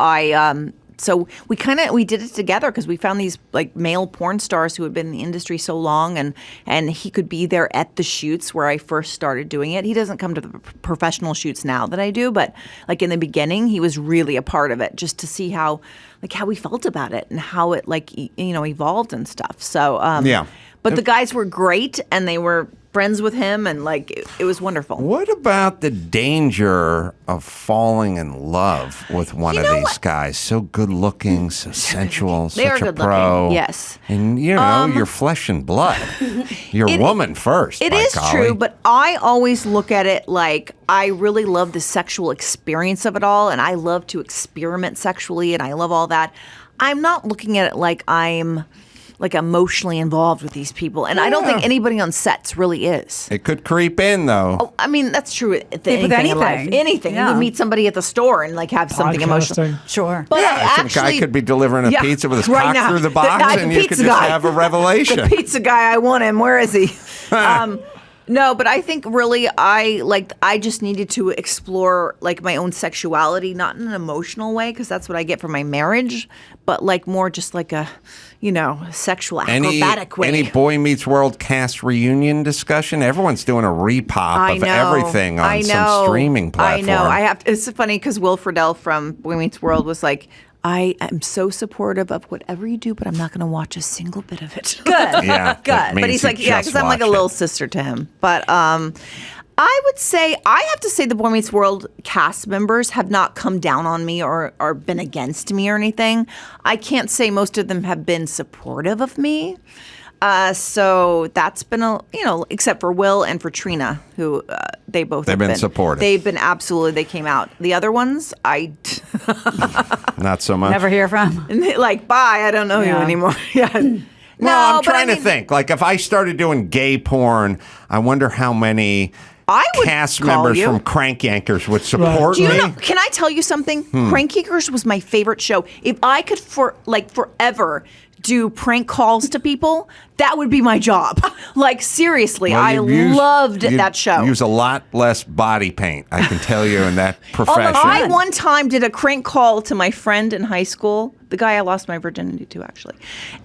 so we did it together because we found these like male porn stars who had been in the industry so long, and he could be there at the shoots where I first started doing it. He doesn't come to the professional shoots now that I do, but like in the beginning, he was really a part of it just to see how we felt about it and how it evolved and stuff. So Yeah. But the guys were great, and they were friends with him, and like it was wonderful. What about the danger of falling in love with one of these guys? So good looking, so sensual, They are such a good pro. looking, yes. And you know, you're flesh and blood. You're a woman first. It by is golly. true, but I always look at it like I really love the sexual experience of it all, and I love to experiment sexually, and I love all that. I'm not looking at it like I'm like emotionally involved with these people, and I don't think anybody on sets really is. It could creep in though. Oh, I mean, that's true with anything in life. in life. Anything. Yeah. You would meet somebody at the store and like have something emotional. Podcasting. Sure. But I think guy could be delivering a pizza with his cock through the box, and you could just have a revelation. The pizza guy, I want him. Where is he? No, but I think really I just needed to explore like my own sexuality, not in an emotional way, because that's what I get from my marriage, but like more just like a, sexual acrobatic way. Any Boy Meets World cast reunion discussion? Everyone's doing a repop of everything on some streaming platform. I know. It's funny because Will Friedle from Boy Meets World was like, I am so supportive of whatever you do, but I'm not going to watch a single bit of it. Good. Yeah, Good. But he's like, yeah, because I'm like a little sister to him. But I would say, I have to say the Boy Meets World cast members have not come down on me or been against me or anything. I can't say most of them have been supportive of me. So that's been except for Will and for Trina, who they've been supportive. They've been they came out. The other ones, not so much. Never hear from. Like, bye, I don't know you anymore. Yeah. Well, I'm trying to think. Like, if I started doing gay porn, I wonder how many cast members from Crank Yankers would support me. Can I tell you something? Crank Yankers was my favorite show. If I could forever do prank calls to people, that would be my job. Like, seriously, Well, I loved that show. Use a lot less body paint, I can tell you, in that profession. I one time did a crank call to my friend in high school, the guy I lost my virginity to, actually.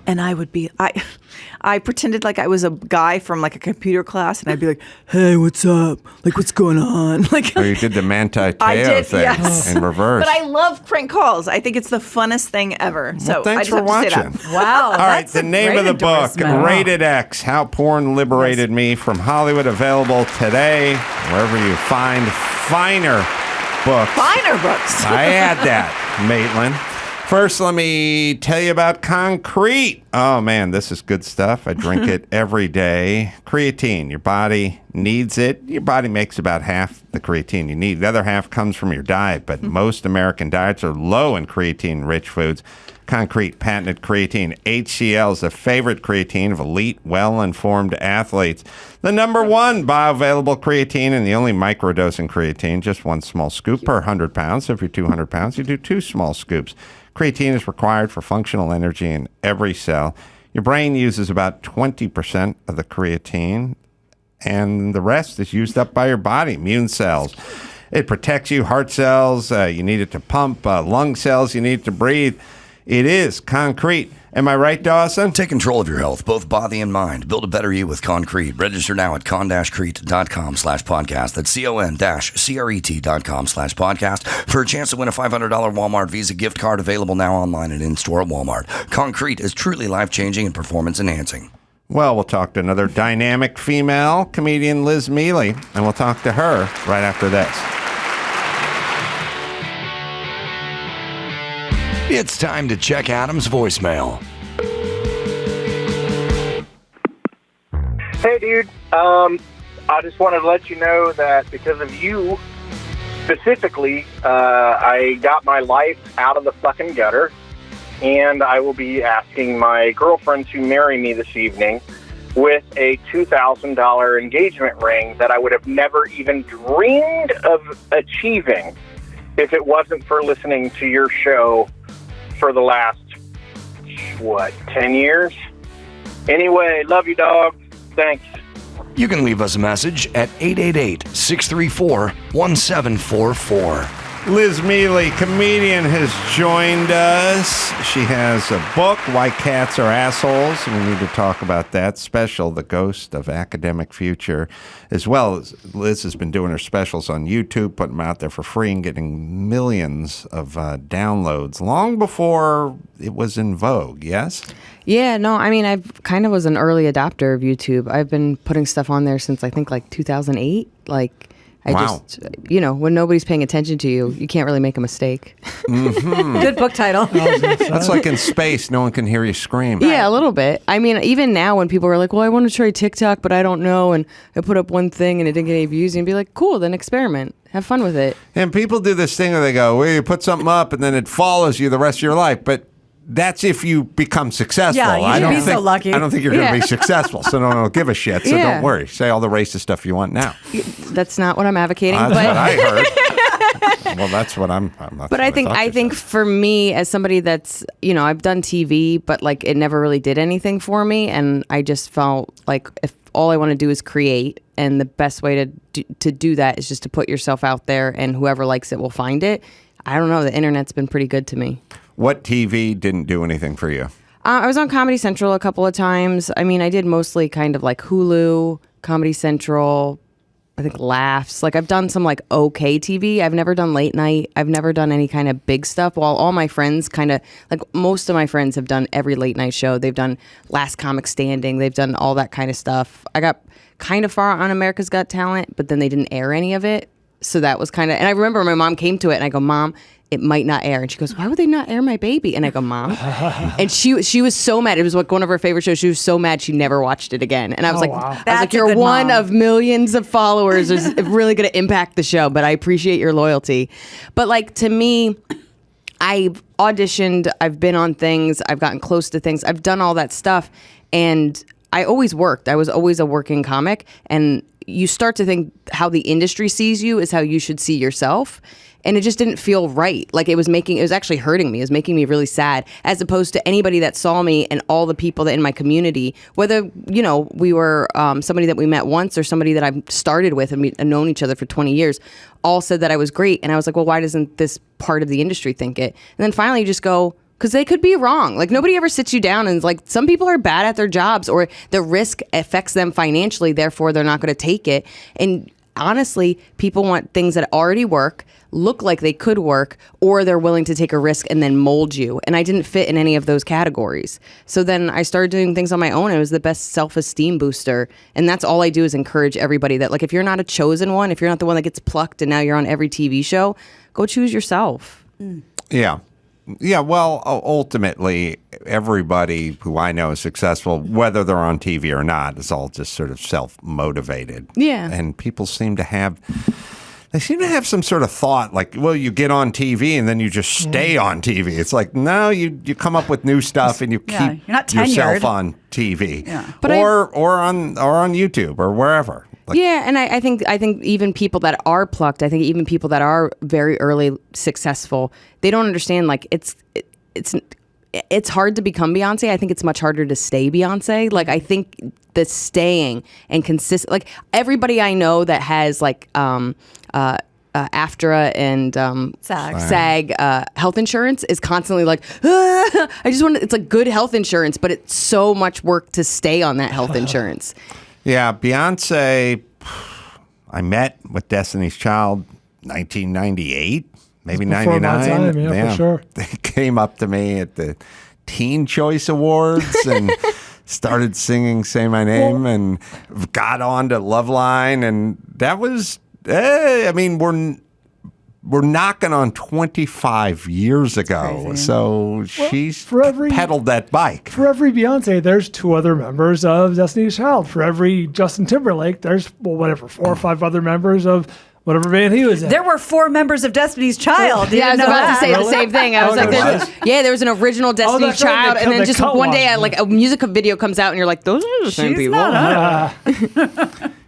And I pretended like I was a guy from like a computer class, and I'd be like, "Hey, what's up? Like, what's going on?" Like, you did the Manti Teo thing in reverse. But I love prank calls. I think it's the funnest thing ever. So thanks I just for have to say watching. that. Wow. All right, the name of the book, Rated X, How Porn Liberated Me from Hollywood, available today, wherever you find finer books. Finer books. I add that, Maitland. First, let me tell you about Concrete. Oh, man, this is good stuff. I drink it every day. Creatine, your body needs it. Your body makes about half the creatine you need. The other half comes from your diet, but most American diets are low in creatine-rich foods. Concrete patented creatine. HCl is the favorite creatine of elite, well-informed athletes. The number one bioavailable creatine and the only microdosing creatine, just one small scoop per 100 pounds. So if you're 200 pounds, you do 2 small scoops. Creatine is required for functional energy in every cell. Your brain uses about 20% of the creatine, and the rest is used up by your body, immune cells. It protects you, heart cells, you need it to pump, lung cells, you need it to breathe. It is Concrete. Am I right, Dawson? Take control of your health, both body and mind. Build a better you with Concrete. Register now at con-crete.com/podcast. That's con-cret.com/podcast for a chance to win a $500 Walmart Visa gift card, available now online and in-store at Walmart. Concrete is truly life-changing and performance-enhancing. Well, we'll talk to another dynamic female comedian, Liz Miele, and we'll talk to her right after this. It's time to check Adam's voicemail. Hey, dude. I just wanted to let you know that because of you, specifically, I got my life out of the fucking gutter, and I will be asking my girlfriend to marry me this evening with a $2,000 engagement ring that I would have never even dreamed of achieving if it wasn't for listening to your show for the last, 10 years? Anyway, love you, dog. Thanks. You can leave us a message at 888-634-1744. Liz Miele, comedian, has joined us. She has a book, Why Cats Are Assholes, and we need to talk about that special, The Ghost of Academic Future, as well as Liz has been doing her specials on YouTube, putting them out there for free and getting millions of downloads long before it was in vogue, yes? Yeah, no, I mean, I've kind of was an early adopter of YouTube. I've been putting stuff on there since I think like 2008, Wow. just, when nobody's paying attention to you, you can't really make a mistake. Mm-hmm. Good book title. That's like in space, no one can hear you scream. Yeah, a little bit. I mean, even now when people are like, well, I want to try TikTok, but I don't know, and I put up one thing and it didn't get any views, and you'd be like, cool, then experiment. Have fun with it. And people do this thing where they go, well, you put something up and then it follows you the rest of your life, but that's if you become successful. Yeah, you should be so lucky. I don't think you're going to be successful, so don't give a shit. So Yeah. don't worry. Say all the racist stuff you want now. That's not what I'm advocating. That's but what I heard. Well, that's what I'm not. But I think for me, as somebody that's, I've done TV, but like it never really did anything for me. And I just felt like if all I want to do is create, and the best way to do that is just to put yourself out there, and whoever likes it will find it. I don't know. The internet's been pretty good to me. What TV didn't do anything for you? I was on Comedy Central a couple of times. I mean, I did mostly kind of like Hulu, Comedy Central, I think Laughs. Like I've done some like okay TV. I've never done late night. I've never done any kind of big stuff. While all my friends most of my friends have done every late night show. They've done Last Comic Standing. They've done all that kind of stuff. I got kind of far on America's Got Talent, but then they didn't air any of it. So that was kind of, and I remember my mom came to it and I go, Mom, it might not air. And she goes, why would they not air my baby? And I go, Mom. And she was so mad. It was like one of her favorite shows. She was so mad she never watched it again. And I was you're one mom. of millions of followers. It's really going to impact the show, but I appreciate your loyalty. But like to me, I've auditioned, I've been on things, I've gotten close to things, I've done all that stuff. And I always worked. I was always a working comic. And you start to think how the industry sees you is how you should see yourself. And it just didn't feel right. Like it was actually hurting me. It was making me really sad, as opposed to anybody that saw me and all the people that in my community, whether, we were somebody that we met once or somebody that I started with and we've known each other for 20 years, all said that I was great. And I was like, well, why doesn't this part of the industry think it? And then finally you just go, because they could be wrong. Like nobody ever sits you down and is like, some people are bad at their jobs or the risk affects them financially, therefore they're not going to take it. And honestly, people want things that already work, look like they could work, or they're willing to take a risk and then mold you. And I didn't fit in any of those categories. So then I started doing things on my own. It was the best self-esteem booster. And that's all I do is encourage everybody that, like, if you're not a chosen one, if you're not the one that gets plucked and now you're on every TV show, go choose yourself. Yeah. Yeah, well, ultimately, everybody who I know is successful, whether they're on TV or not, is all just sort of self-motivated. Yeah. And people seem to have some sort of thought like, well, you get on TV and then you just stay on TV. It's like, no, you come up with new stuff and you keep you're not yourself tenured. on TV. Yeah. But or on YouTube or wherever. Like, yeah, and I think even people that are plucked, I think even people that are very early successful, they don't understand like it's hard to become Beyonce. I think it's much harder to stay Beyonce. Like I think the staying and consistent, like everybody I know that has like AFTRA and SAG health insurance is constantly like, I just want it's like good health insurance, but it's so much work to stay on that health insurance. Yeah, Beyonce, I met with Destiny's Child 1998, maybe Before 99. my time, yeah, for sure. They came up to me at the Teen Choice Awards and started singing Say My Name and got on to Loveline. And that was, I mean, we're knocking on 25 years ago. So she's pedaled that bike. For every Beyonce, there's 2 other members of Destiny's Child. For every Justin Timberlake, there's 4 or 5 other members of whatever band he was in. There were 4 members of Destiny's Child. Yeah, I was about to say the same thing. I was like, there was an original Destiny's that's right. Child, and then just one day, one. like a music video comes out, and you're like, those are the same people.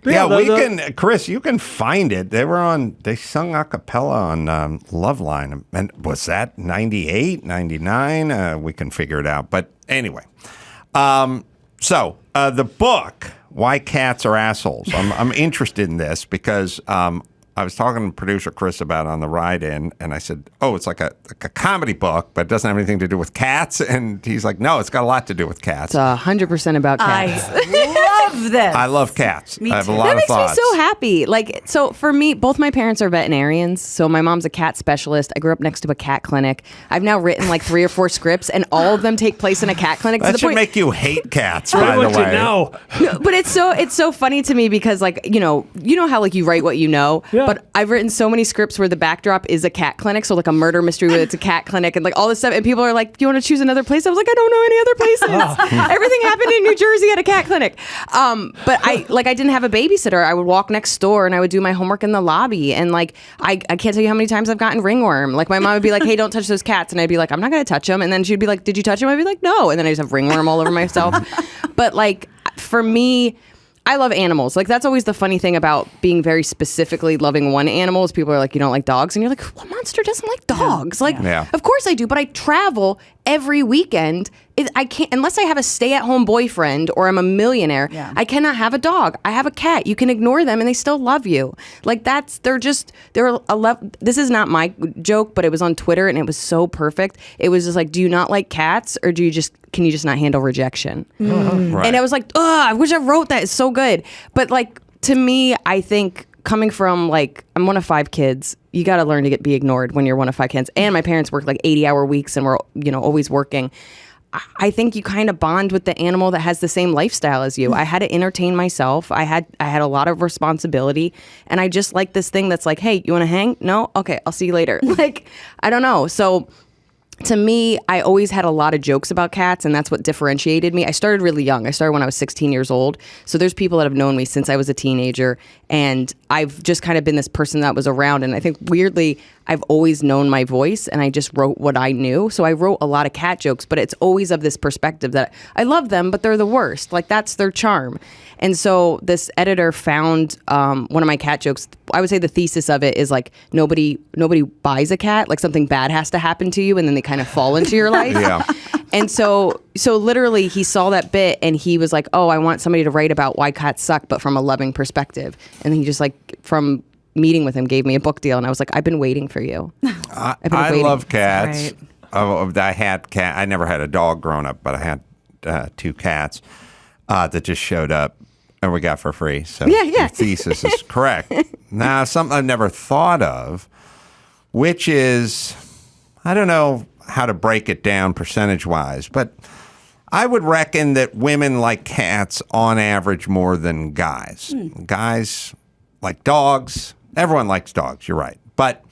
Yeah, Chris, you can find it. They sung a cappella on Loveline. And was that 98, 99? We can figure it out. But anyway, so the book, Why Cats Are Assholes. I'm interested in this because I was talking to producer Chris about it on the ride in, and I said, oh, it's like a comedy book, but it doesn't have anything to do with cats. And he's like, no, it's got a lot to do with cats. It's 100% about cats. I love this. I love cats. I have a lot That of makes thoughts. me so happy. Like, so for me, both my parents are veterinarians. So my mom's a cat specialist. I grew up next to a cat clinic. I've now written like 3 or 4 scripts, and all of them take place in a cat clinic. That should make you hate cats, by the way. No, but it's so funny to me because like you know how like you write what you know. Yeah. But I've written so many scripts where the backdrop is a cat clinic, so like a murder mystery where it's a cat clinic and like all this stuff, and people are like, do you want to choose another place? I was like, I don't know any other places. Everything happened in New Jersey at a cat clinic. But I didn't have a babysitter. I would walk next door and I would do my homework in the lobby, and like I can't tell you how many times I've gotten ringworm. Like my mom would be like, hey, don't touch those cats, and I'd be like, I'm not gonna touch them, and then she'd be like, did you touch them? I'd be like, no, and then I just have ringworm all over myself. But like for me, I love animals. Like that's always the funny thing about being very specifically loving one animal is people are like, you don't like dogs? And you're like, what monster doesn't like dogs? Like, of course I do, but I travel every weekend. I can't, unless I have a stay-at-home boyfriend or I'm a millionaire, I cannot have a dog. I have a cat. You can ignore them and they still love you. Like they're this is not my joke, but it was on Twitter and it was so perfect. It was just like, do you not like cats or can you just not handle rejection? Right. And I was like, I wish I wrote that. It's so good. But like, to me, I think coming from like, I'm one of 5 kids. You got to learn to be ignored when you're one of 5 kids. And my parents work like 80-hour weeks and we're, always working. I think you kind of bond with the animal that has the same lifestyle as you. I had to entertain myself. I had a lot of responsibility, and I just like this thing that's like, hey, you want to hang? No? Okay, I'll see you later. Like, I don't know. So to me, I always had a lot of jokes about cats, and that's what differentiated me. I started really young. I started when I was 16 years old. So there's people that have known me since I was a teenager, and I've just kind of been this person that was around. And I think weirdly, I've always known my voice, and I just wrote what I knew. So I wrote a lot of cat jokes, but it's always of this perspective that I love them, but they're the worst. Like that's their charm. And so this editor found one of my cat jokes. I would say the thesis of it is like nobody buys a cat. Like something bad has to happen to you, and then they kind of fall into your life. Yeah. And so literally he saw that bit and he was like, oh, I want somebody to write about why cats suck, but from a loving perspective. And he just like from meeting with him gave me a book deal, and I was like, I've been waiting for you. I love cats. I had cat. I never had a dog growing up, but I had 2 cats that just showed up and we got for free. So your thesis is correct. Now, something I've never thought of, which is, I don't know how to break it down percentage-wise, but I would reckon that women like cats on average more than guys. Guys like dogs. Everyone likes dogs, you're right. But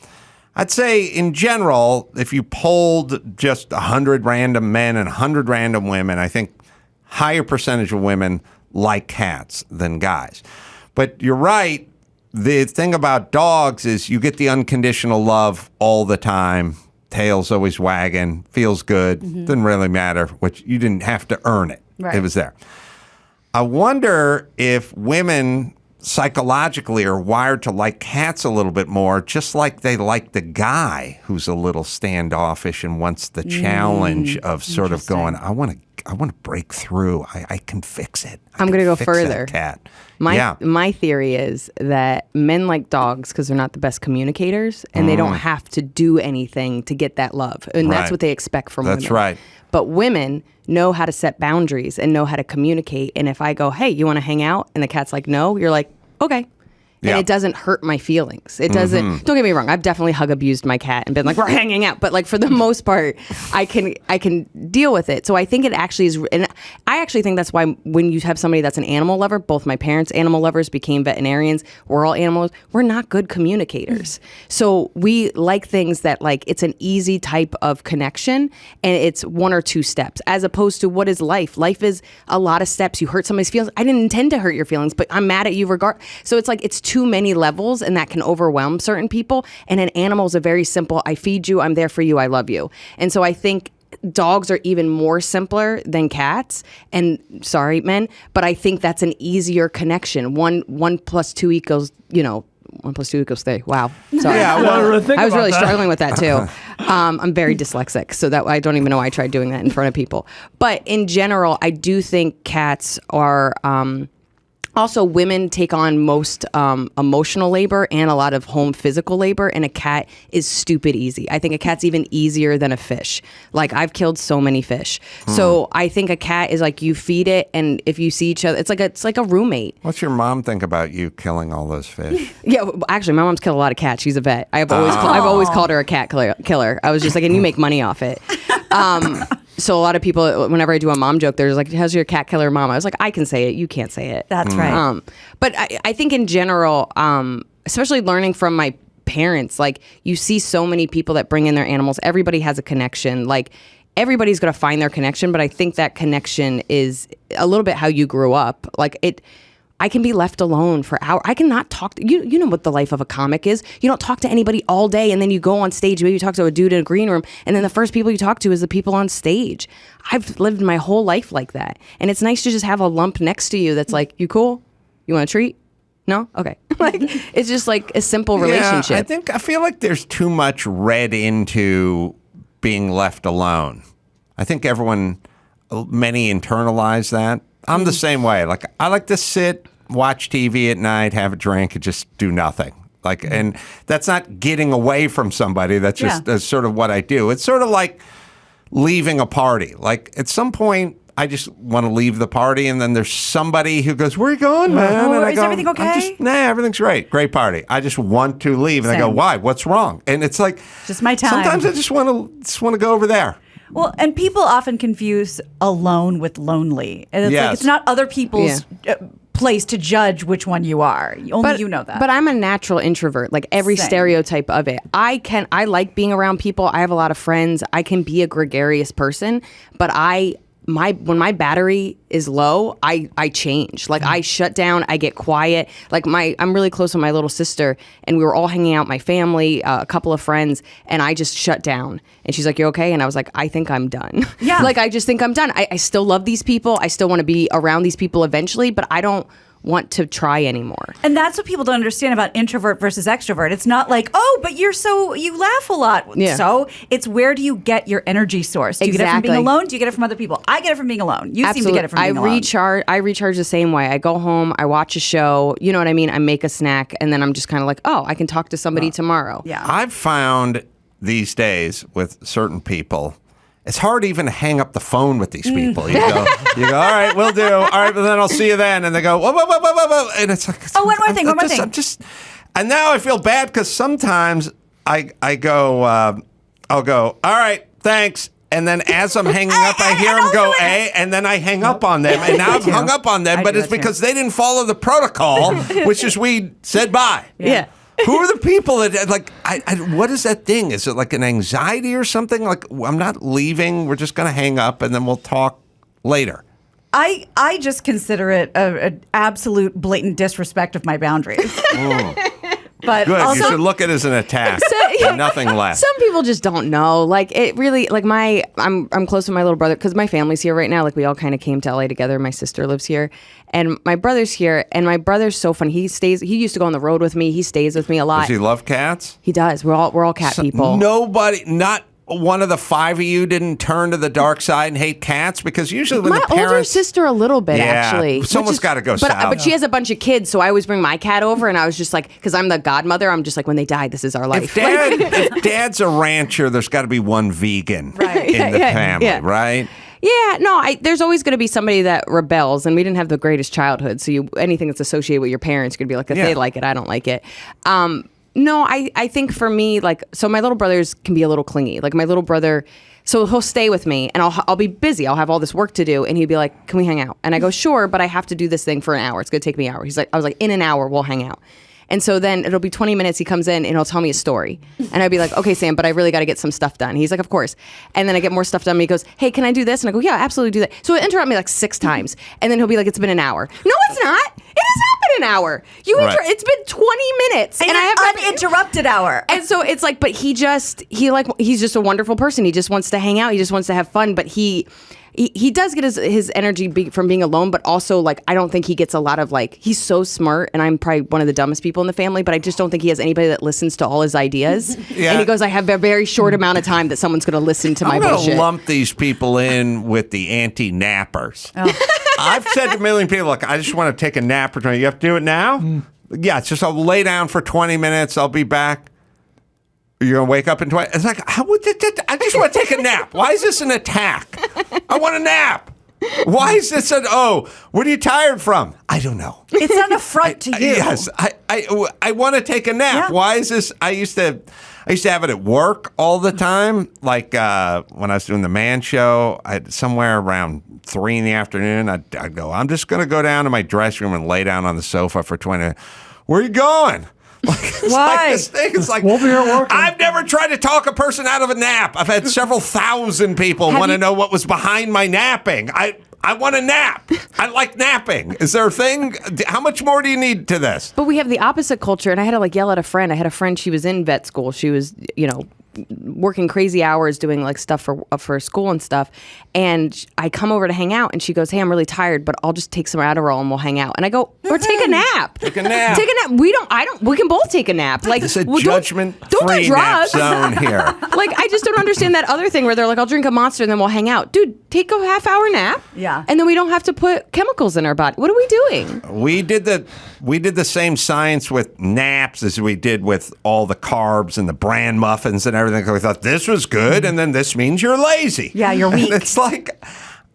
I'd say in general, if you polled just 100 random men and 100 random women, I think higher percentage of women like cats than guys. But you're right. The thing about dogs is you get the unconditional love all the time. Tail's always wagging, feels good. Didn't really matter. Which you didn't have to earn it. Right. It was there. I wonder if women psychologically are wired to like cats a little bit more, just like they like the guy who's a little standoffish and wants the challenge of sort of going, I want to break through. I can fix it. I'm going to go fix further. that cat. My theory is that men like dogs because they're not the best communicators and they don't have to do anything to get that love. And that's what they expect from women. That's right. But women know how to set boundaries and know how to communicate. And if I go, hey, you want to hang out? And the cat's like, no, you're like, okay. And it doesn't hurt my feelings. It doesn't. Don't get me wrong. I've definitely hug abused my cat and been like, we're hanging out. But like for the most part, I can deal with it. So I think it actually is. And I actually think that's why when you have somebody that's an animal lover, both my parents animal lovers became veterinarians. We're all animals. We're not good communicators. So we like things that like it's an easy type of connection and it's one or two steps as opposed to what is life. Life is a lot of steps. You hurt somebody's feelings. I didn't intend to hurt your feelings, but I'm mad at you So it's like it's too many levels and that can overwhelm certain people. And an animal is a very simple, I feed you, I'm there for you, I love you. And so I think dogs are even more simpler than cats. And sorry, men, but I think that's an easier connection. 1 + 2 equals, 1 + 2 = 3. Wow. Sorry. Yeah, I was really struggling with that too. I'm very dyslexic, so that I don't even know why I tried doing that in front of people. But in general, I do think cats are... Also, women take on most emotional labor and a lot of home physical labor, and a cat is stupid easy. I think a cat's even easier than a fish. Like, I've killed so many fish. So I think a cat is like you feed it, and if you see each other, it's like a roommate. What's your mom think about you killing all those fish? Yeah, actually, my mom's killed a lot of cats. She's a vet. I've always called her a cat killer. I was just like, and you make money off it. So a lot of people, whenever I do a mom joke, they're like, how's your cat killer mom? I was like, I can say it. You can't say it. That's right. But I think in general, especially learning from my parents, like you see so many people that bring in their animals. Everybody has a connection. Like everybody's going to find their connection. But I think that connection is a little bit how you grew up. Like I can be left alone for hours. I cannot talk to you. You know what the life of a comic is. You don't talk to anybody all day, and then you go on stage. Maybe you talk to a dude in a green room, and then the first people you talk to is the people on stage. I've lived my whole life like that, and it's nice to just have a lump next to you that's like, you cool? You want a treat? No? Okay. Like it's just like a simple relationship. Yeah, I feel like there's too much read into being left alone. I think many internalize that. I'm the same way. Like I like to sit, watch TV at night, have a drink, and just do nothing. Like, and that's not getting away from somebody. That's just that's sort of what I do. It's sort of like leaving a party. Like at some point, I just want to leave the party, and then there's somebody who goes, "Where are you going, man?" Oh, and I is go, everything okay? Nah, everything's great. Great party. I just want to leave, and I go, "Why? What's wrong?" And it's like just my time. Sometimes I just want to go over there. Well, and people often confuse alone with lonely. And it's like it's not other people's place to judge which one you are. Only you know that. But I'm a natural introvert, like every stereotype of it. I like being around people. I have a lot of friends. I can be a gregarious person, but when my battery is low, I change. Like I shut down, I get quiet. Like I'm really close with my little sister, and we were all hanging out, my family, a couple of friends, and I just shut down. And she's like, "You okay?" And I was like, "I think I'm done." Yeah. Like I just think I'm done. I still love these people. I still want to be around these people eventually, but I don't want to try anymore. And that's what people don't understand about introvert versus extrovert. It's not like, oh, but you laugh a lot. Yeah. So it's where do you get your energy source? Do you get it from being alone? Do you get it from other people? I get it from being alone. You seem to get it from being alone. I recharge the same way. I go home, I watch a show, you know what I mean? I make a snack, and then I'm just kind of like, oh, I can talk to somebody tomorrow. Yeah. I've found these days with certain people, it's hard even to hang up the phone with these people. You go, all right, we'll do. All right, but then I'll see you then. And they go, whoa, whoa, whoa, whoa, whoa. And it's like, one more thing. And now I feel bad because sometimes I go, I'll go, all right, thanks. And then as I'm hanging up, I hear them go, and then I hang up on them. And now I've hung up on them, but it's because they didn't follow the protocol, which is we said bye. Yeah. Who are the people that like? What is that thing? Is it like an anxiety or something? Like I'm not leaving. We're just gonna hang up and then we'll talk later. I just consider it an absolute blatant disrespect of my boundaries. But good. Also, you should look at it as an attack. Nothing less. Some people just don't know. Like it really. Like I'm close to my little brother because my family's here right now. Like we all kind of came to LA together. My sister lives here, and my brother's here. And my brother's so fun. He used to go on the road with me. He stays with me a lot. Does he love cats? He does. We're all cat people. Nobody, not one of the five of you didn't turn to the dark side and hate cats? Because usually when my the parents... older sister a little bit, actually. Someone's got to go south. But she has a bunch of kids, so I always bring my cat over, and I was just like, because I'm the godmother, I'm just like, when they die, this is our life. If Dad's a rancher, there's got to be one vegan in the family, right? Yeah, no, there's always going to be somebody that rebels, and we didn't have the greatest childhood, so anything that's associated with your parents could be like, if they like it, I don't like it. No, I think for me, like, so my little brothers can be a little clingy. Like my little brother, so he'll stay with me and I'll be busy. I'll have all this work to do. And he'd be like, can we hang out? And I go, sure, but I have to do this thing for an hour. It's going to take me an hour. I was like, in an hour, we'll hang out. And so then it'll be 20 minutes. He comes in and he'll tell me a story. And I'd be like, okay, Sam, but I really got to get some stuff done. He's like, of course. And then I get more stuff done. And he goes, hey, can I do this? And I go, yeah, absolutely do that. So he'll interrupt me like 6 times. And then he'll be like, it's been an hour. No, it's not. It has not been an hour. It's been 20 minutes. And I have an uninterrupted hour. And so it's like, but he's just a wonderful person. He just wants to hang out. He just wants to have fun. But he does get his energy from being alone, but also like I don't think he gets a lot of like he's so smart, and I'm probably one of the dumbest people in the family, but I just don't think he has anybody that listens to all his ideas. And he goes, I have a very short amount of time that someone's going to listen to my bullshit. I'm going to lump these people in with the anti-nappers. I've said to a million people, look, I just want to take a nap or something. You have to do it now? Yeah, it's just I'll lay down for 20 minutes. I'll be back. You're going to wake up in 20... It's like, I just want to take a nap. Why is this an attack? I want a nap. Why is this what are you tired from? I don't know. It's an affront to you. Yes. I want to take a nap. Yeah. Why is this... I used to have it at work all the time. Like when I was doing the Man Show, somewhere around 3 in the afternoon, I'd go, I'm just going to go down to my dressing room and lay down on the sofa for 20 minutes. Where are you going? Why? Like this thing. It's like, we'll be here working. I've never tried to talk a person out of a nap. I've had several thousand people want to know what was behind my napping. I want to nap. I like napping. Is there a thing? How much more do you need to this? But we have the opposite culture, and I had to like yell at a friend. I had a friend, she was in vet school. She was, working crazy hours doing like stuff for school and stuff. And I come over to hang out, and she goes, hey, I'm really tired, but I'll just take some Adderall and we'll hang out. And I go, or take a nap. Take a nap. Take a nap. We can both take a nap. Like it's a judgment-free nap zone here. Like I just don't understand that other thing where they're like, I'll drink a Monster and then we'll hang out. Dude, take a half-hour nap. Yeah. And then we don't have to put chemicals in our body. What are we doing? We did the same science with naps as we did with all the carbs and the bran muffins and everything. We thought this was good, and then this means you're lazy. Yeah, you're weak. And it's like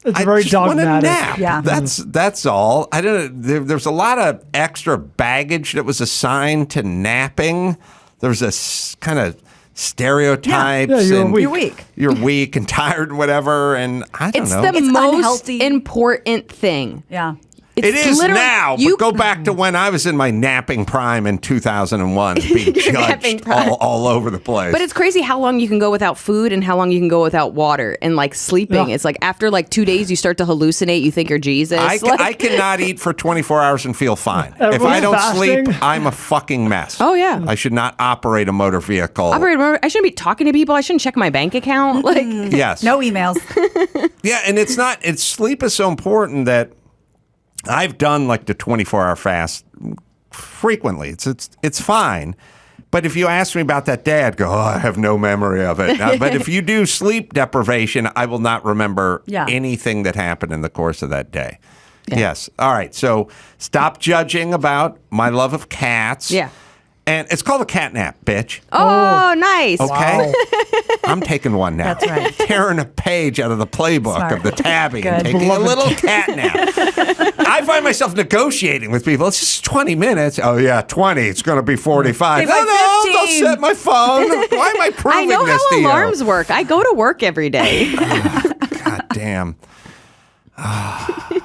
it's very dogmatic. Nap. Yeah, that's all. I don't know. There's a lot of extra baggage that was assigned to napping. There was a kind of stereotypes. Yeah, you're weak. You're weak and tired, whatever. And I don't know. It's the most important thing. Yeah. It is now, but go back to when I was in my napping prime in 2001, being judged all over the place. But it's crazy how long you can go without food and how long you can go without water and like sleeping. Yeah. It's like after like 2 days, you start to hallucinate. You think you're Jesus. I cannot eat for 24 hours and feel fine. If I don't sleep, I'm a fucking mess. Oh, yeah. I should not operate a motor vehicle. I shouldn't be talking to people. I shouldn't check my bank account. Like yes. No emails. Yeah, and sleep is so important that I've done like the 24-hour fast frequently. It's fine. But if you ask me about that day, I'd go, I have no memory of it. But if you do sleep deprivation, I will not remember anything that happened in the course of that day. Yeah. Yes. All right. So stop judging about my love of cats. Yeah. And it's called a catnap, bitch. Oh, nice. Okay. Wow. I'm taking one now. That's right. Tearing a page out of the playbook of the tabby and taking a little catnap. I find myself negotiating with people. It's just 20 minutes. Oh, yeah, 20. It's going to be 45. I'll set my phone. Why am I proving this to you? I know how alarms work. I go to work every day. God damn.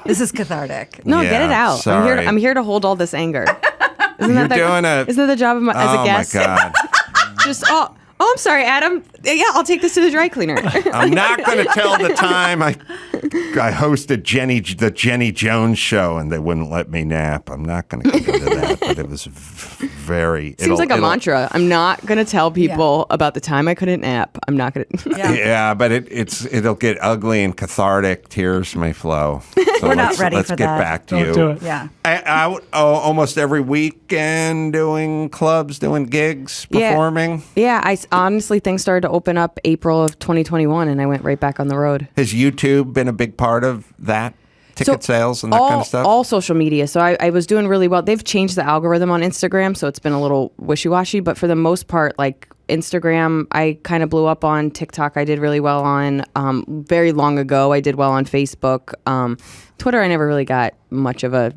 This is cathartic. No, get it out. Sorry. I'm here to hold all this anger. Isn't that the job of as a guest? Oh my God. Just I'm sorry, Adam. Yeah, I'll take this to the dry cleaner. I'm not going to tell the time I hosted the Jenny Jones show and they wouldn't let me nap. I'm not going to get into that, but it was very. Seems like a mantra. I'm not going to tell people about the time I couldn't nap. I'm not going to. Yeah, but it'll get ugly and cathartic. Tears may flow. So We're not ready for that. Let's get back to you. Do it. Yeah. I almost every weekend doing clubs, doing gigs, performing. Yeah, I honestly things started to open up April of 2021, and I went right back on the road. Has YouTube been a big part of that? Ticket sales and that kind of stuff? All social media. So I was doing really well. They've changed the algorithm on Instagram, so it's been a little wishy-washy. But for the most part, like Instagram, I kind of blew up on. TikTok, I did really well on. Very long ago, I did well on Facebook. Twitter, I never really got much of a...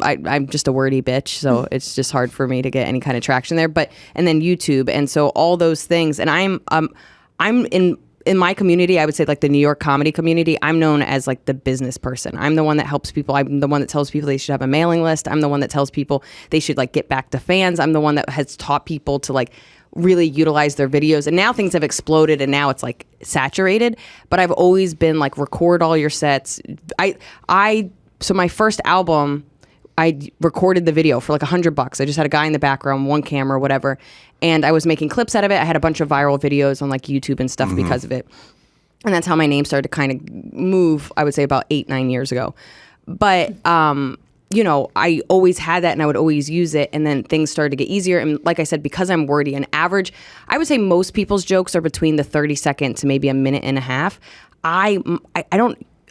I'm just a wordy bitch, so it's just hard for me to get any kind of traction there. And then YouTube, and so all those things. And I'm in my community, I would say like the New York comedy community, I'm known as like the business person. I'm the one that helps people. I'm the one that tells people they should have a mailing list. I'm the one that tells people they should like get back to fans. I'm the one that has taught people to like really utilize their videos. And now things have exploded and now it's like saturated. But I've always been like record all your sets. So my first album, I recorded the video for like $100. I just had a guy in the background, one camera, whatever. And I was making clips out of it. I had a bunch of viral videos on like YouTube and stuff because of it. And that's how my name started to kind of move, I would say about 8-9 years ago. But, you know, I always had that and I would always use it. And then things started to get easier. And like I said, because I'm wordy, an average, I would say most people's jokes are between the 30-second to maybe a minute and a half. I don't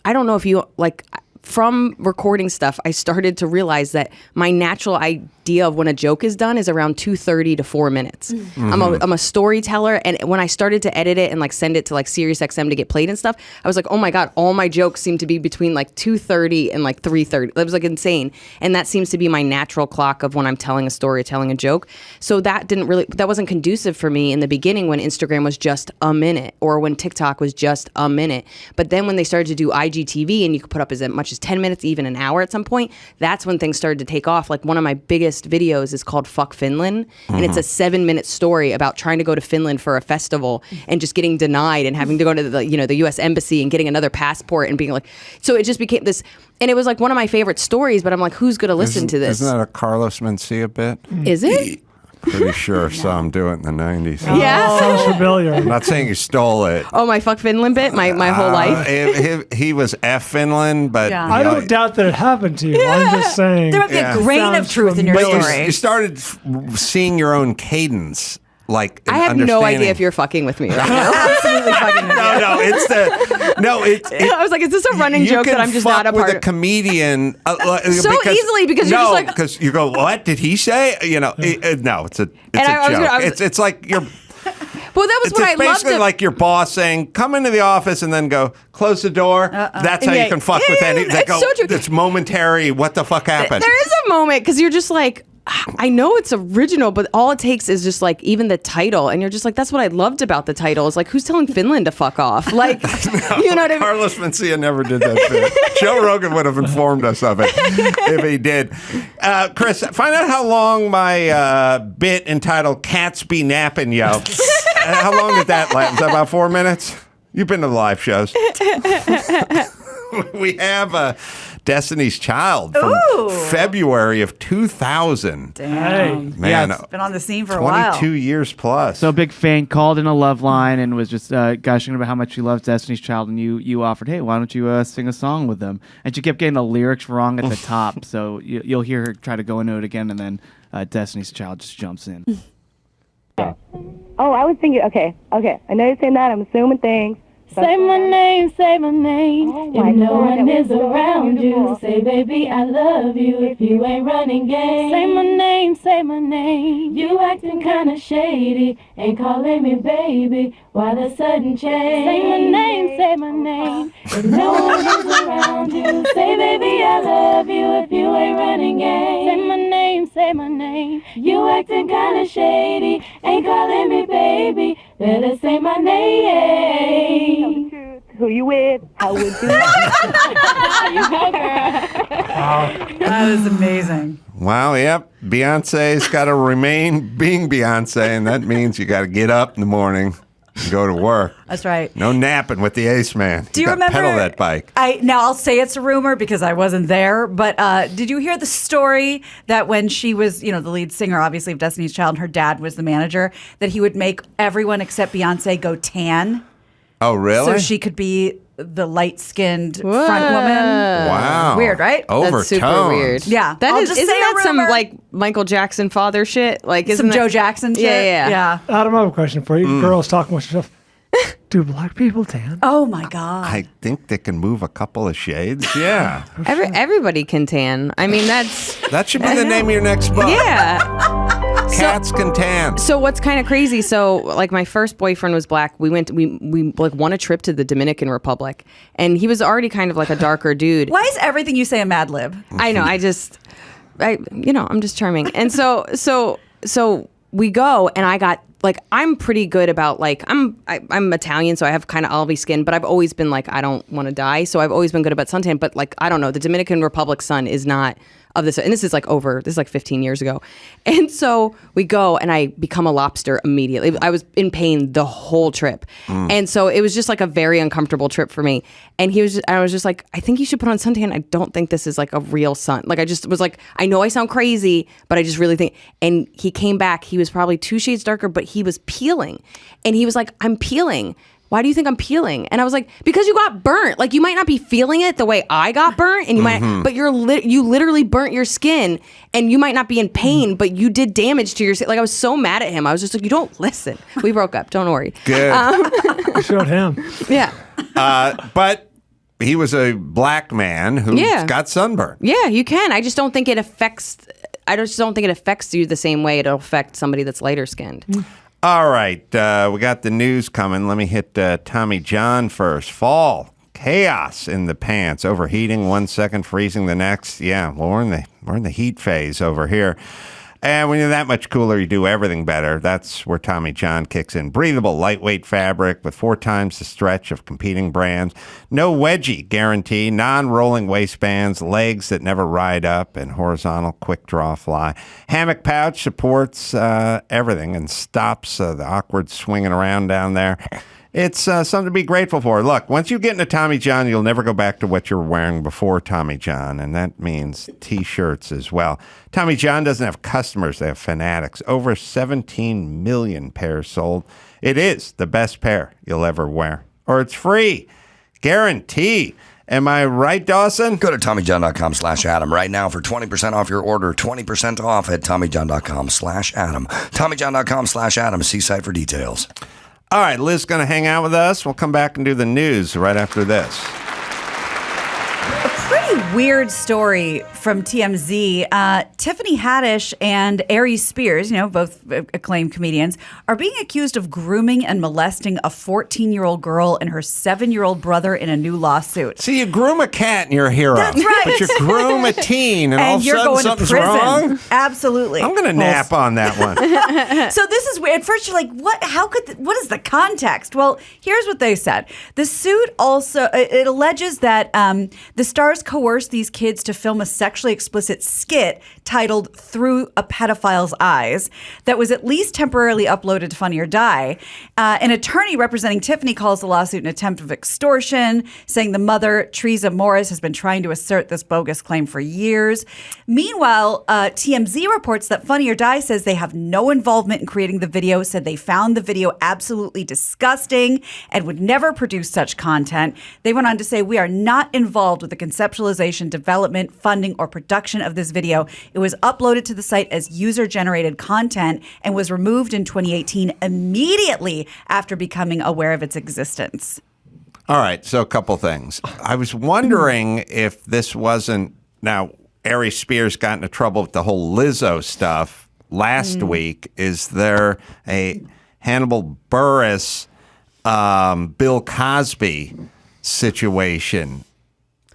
know if you like... From recording stuff, I started to realize that my natural idea of when a joke is done is around 2:30 to 4 minutes. I'm a storyteller, and when I started to edit it and like send it to like SiriusXM to get played and stuff, I was like, oh my God, all my jokes seem to be between like 2:30 and like 3:30. It was like insane, and that seems to be my natural clock of when I'm telling a story, telling a joke. So that wasn't conducive for me in the beginning when Instagram was just a minute or when TikTok was just a minute. But then when they started to do IGTV and you could put up as much as 10 minutes, even an hour at some point, that's when things started to take off. Like one of my biggest videos is called Fuck Finland, and it's a 7-minute story about trying to go to Finland for a festival and just getting denied and having to go to the US embassy and getting another passport and being like, so it just became this, and it was like one of my favorite stories, but I'm like, who's going to listen to this? Isn't that a Carlos Mencia bit? Is it? Pretty sure saw him do it in the 90s. Yeah. Sounds familiar. I'm not saying you stole it. Oh, my Fuck Finland bit? My whole life? He was F Finland, but... Yeah. I don't doubt that it happened to you. Yeah. I'm just saying. There might be a grain of truth in your story. You started seeing your own cadence. Like I have no idea if you're fucking with me right now. Absolutely fucking with I was like, is this a running joke that I'm just not a part of? With a comedian easily because you're just like, because you go, what did he say? You know, no, it's a joke. It's like you're. Well, that was what I loved. It's basically like your boss saying, "Come into the office," and then go, "Close the door." That's how you can fuck with any. They go, so true. It's momentary. What the fuck happened? There is a moment because you're just like, I know it's original, but all it takes is just like even the title, and you're just like, that's what I loved about the title. Is like, who's telling Finland to fuck off? Like, you know what I mean? Carlos Mencia never did that bit. Joe Rogan would have informed us of it if he did. Chris, find out how long my bit entitled "Cats Be Napping Yo." How long did that last? Is that about 4 minutes? You've been to the live shows. We have Destiny's Child from February of 2000. Damn. Man, it's been on the scene for a while. 22 years plus. So a big fan called in a love line and was just gushing about how much she loves Destiny's Child, and you offered, hey, why don't you sing a song with them? And she kept getting the lyrics wrong at the top, so you'll hear her try to go into it again, and then Destiny's Child just jumps in. Oh, I was thinking, okay. I know you're saying that. I'm assuming things. Say my name, say my name. If no one is around you, say, baby, I love you if you ain't running game. Say my name, say my name. You acting kind of shady, ain't calling me baby. Why the sudden change? Say my name, say my name. If no one is around you, say, baby, I love you if you ain't running game. Say my name, say my name. You acting kind of shady, ain't calling me baby. Better say my name. Tell the truth. Who you with? How would you? That is amazing. Well, yep. Beyonce's got to remain being Beyonce, and that means you got to get up in the morning and go to work. That's right. No napping with the Ace Man. Do you remember? Pedal that bike. Now I'll say it's a rumor because I wasn't there, but did you hear the story that when she was, the lead singer, obviously, of Destiny's Child, and her dad was the manager, that he would make everyone except Beyonce go tan? Oh, really? So she could be the light-skinned front woman. Wow. Weird, right? That's super weird. Yeah. Isn't that some like Michael Jackson father shit? Like some Joe Jackson shit? Yeah. Adam, I have a question for you. Girls talking about stuff. Do black people tan? Oh my God. I think they can move a couple of shades. Yeah. Everybody can tan. I mean, that should be the name of your next book. Yeah. Cats can tan. So what's kind of crazy? So like my first boyfriend was black. We like won a trip to the Dominican Republic, and he was already kind of like a darker dude. Why is everything you say a Mad Lib? I know. I'm just charming. And so we go, and I got like, I'm pretty good about like, I'm Italian, so I have kind of olive skin, but I've always been like, I don't want to die. So I've always been good about suntan, but like, I don't know, the Dominican Republic sun is not of this. And this is like 15 years ago. And so we go, and I become a lobster immediately. I was in pain the whole trip. And so it was just like a very uncomfortable trip for me. And I was just like, I think you should put on suntan. I don't think this is like a real sun. Like I just was like, I know I sound crazy, but I just really think. And he came back, he was probably 2 shades darker, but he was peeling. And he was like, I'm peeling. Why do you think I'm peeling? And I was like, because you got burnt. Like, you might not be feeling it the way I got burnt, and you might, but you literally burnt your skin, and you might not be in pain, but you did damage to your skin. Like, I was so mad at him. I was just like, you don't listen. We broke up. Don't worry. Good. You showed him. Yeah. But he was a black man who got sunburn. Yeah, you can. I just don't think it affects. You the same way it'll affect somebody that's lighter skinned. All right, we got the news coming. Let me hit Tommy John first. Fall, chaos in the pants, overheating 1 second, freezing the next. Yeah, well, we're in the heat phase over here. And when you're that much cooler, you do everything better. That's where Tommy John kicks in. Breathable, lightweight fabric with 4 times the stretch of competing brands. No wedgie guarantee. Non-rolling waistbands. Legs that never ride up. And horizontal quick draw fly. Hammock pouch supports everything and stops the awkward swinging around down there. It's something to be grateful for. Look, once you get into Tommy John, you'll never go back to what you were wearing before Tommy John, and that means T-shirts as well. Tommy John doesn't have customers. They have fanatics. Over 17 million pairs sold. It is the best pair you'll ever wear. Or it's free. Guarantee. Am I right, Dawson? Go to TommyJohn.com/Adam right now for 20% off your order. 20% off at TommyJohn.com/Adam. TommyJohn.com/Adam. See site for details. All right, Liz is going to hang out with us. We'll come back and do the news right after this. A pretty weird story from TMZ. Tiffany Haddish and Aries Spears, both acclaimed comedians, are being accused of grooming and molesting a 14-year-old girl and her 7-year-old brother in a new lawsuit. See, you groom a cat and you're a hero. That's right. But you groom a teen and all of a you're sudden going something's to prison. wrong? Absolutely. I'm going to nap on that one. So this is weird. At first you're like, what? What is the context? Well, here's what they said. The suit also, it alleges that the stars coerced these kids to film a sexually explicit skit titled Through a Pedophile's Eyes that was at least temporarily uploaded to Funny or Die. An attorney representing Tiffany calls the lawsuit an attempt of extortion, saying the mother, Teresa Morris, has been trying to assert this bogus claim for years. Meanwhile, TMZ reports that Funny or Die says they have no involvement in creating the video, said they found the video absolutely disgusting and would never produce such content. They went on to say, we are not involved with the conceptualization, development, funding, or production of this video. It was uploaded to the site as user-generated content and was removed in 2018 immediately after becoming aware of its existence. All right, so a couple things. I was wondering if this wasn't... Now, Aries Spears got into trouble with the whole Lizzo stuff last week. Is there a Hannibal Buress, Bill Cosby situation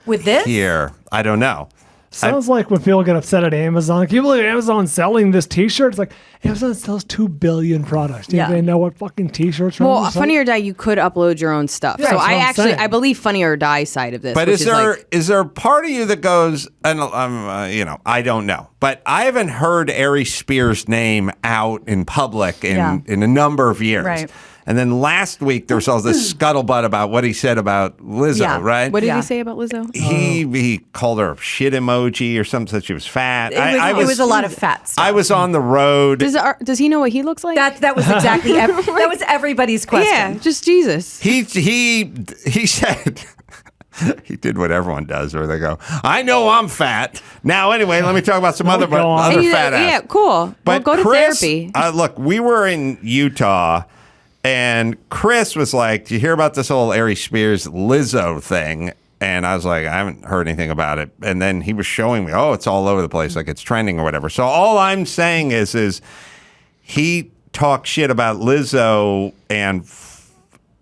with this here? I don't know. Sounds like when people get upset at Amazon. Can you believe Amazon selling this T-shirt? It's like Amazon sells 2 billion products. Do they know what fucking T-shirts are? Well, Funny or Die, you could upload your own stuff. Yeah, so saying. I believe Funny or Die side of this. But is there a part of you that goes, and I don't know, but I haven't heard Aries Spears' name out in public in a number of years. Right. And then last week there was all this scuttlebutt about what he said about Lizzo, right? What did he say about Lizzo? He called her a shit emoji or something, said she was fat. It was a lot of fat stuff. I was on the road. Does he know what he looks like? That was exactly that was everybody's question. Yeah, just Jesus. He said. He did what everyone does, where they go, I know I'm fat. Now, anyway, let me talk about some other fat ass. Yeah, cool. But go to Chris, therapy. Look, we were in Utah, and Chris was like, do you hear about this whole Aries Spears Lizzo thing? And I was like, I haven't heard anything about it. And then he was showing me, it's all over the place, like it's trending or whatever. So all I'm saying is he talked shit about Lizzo, and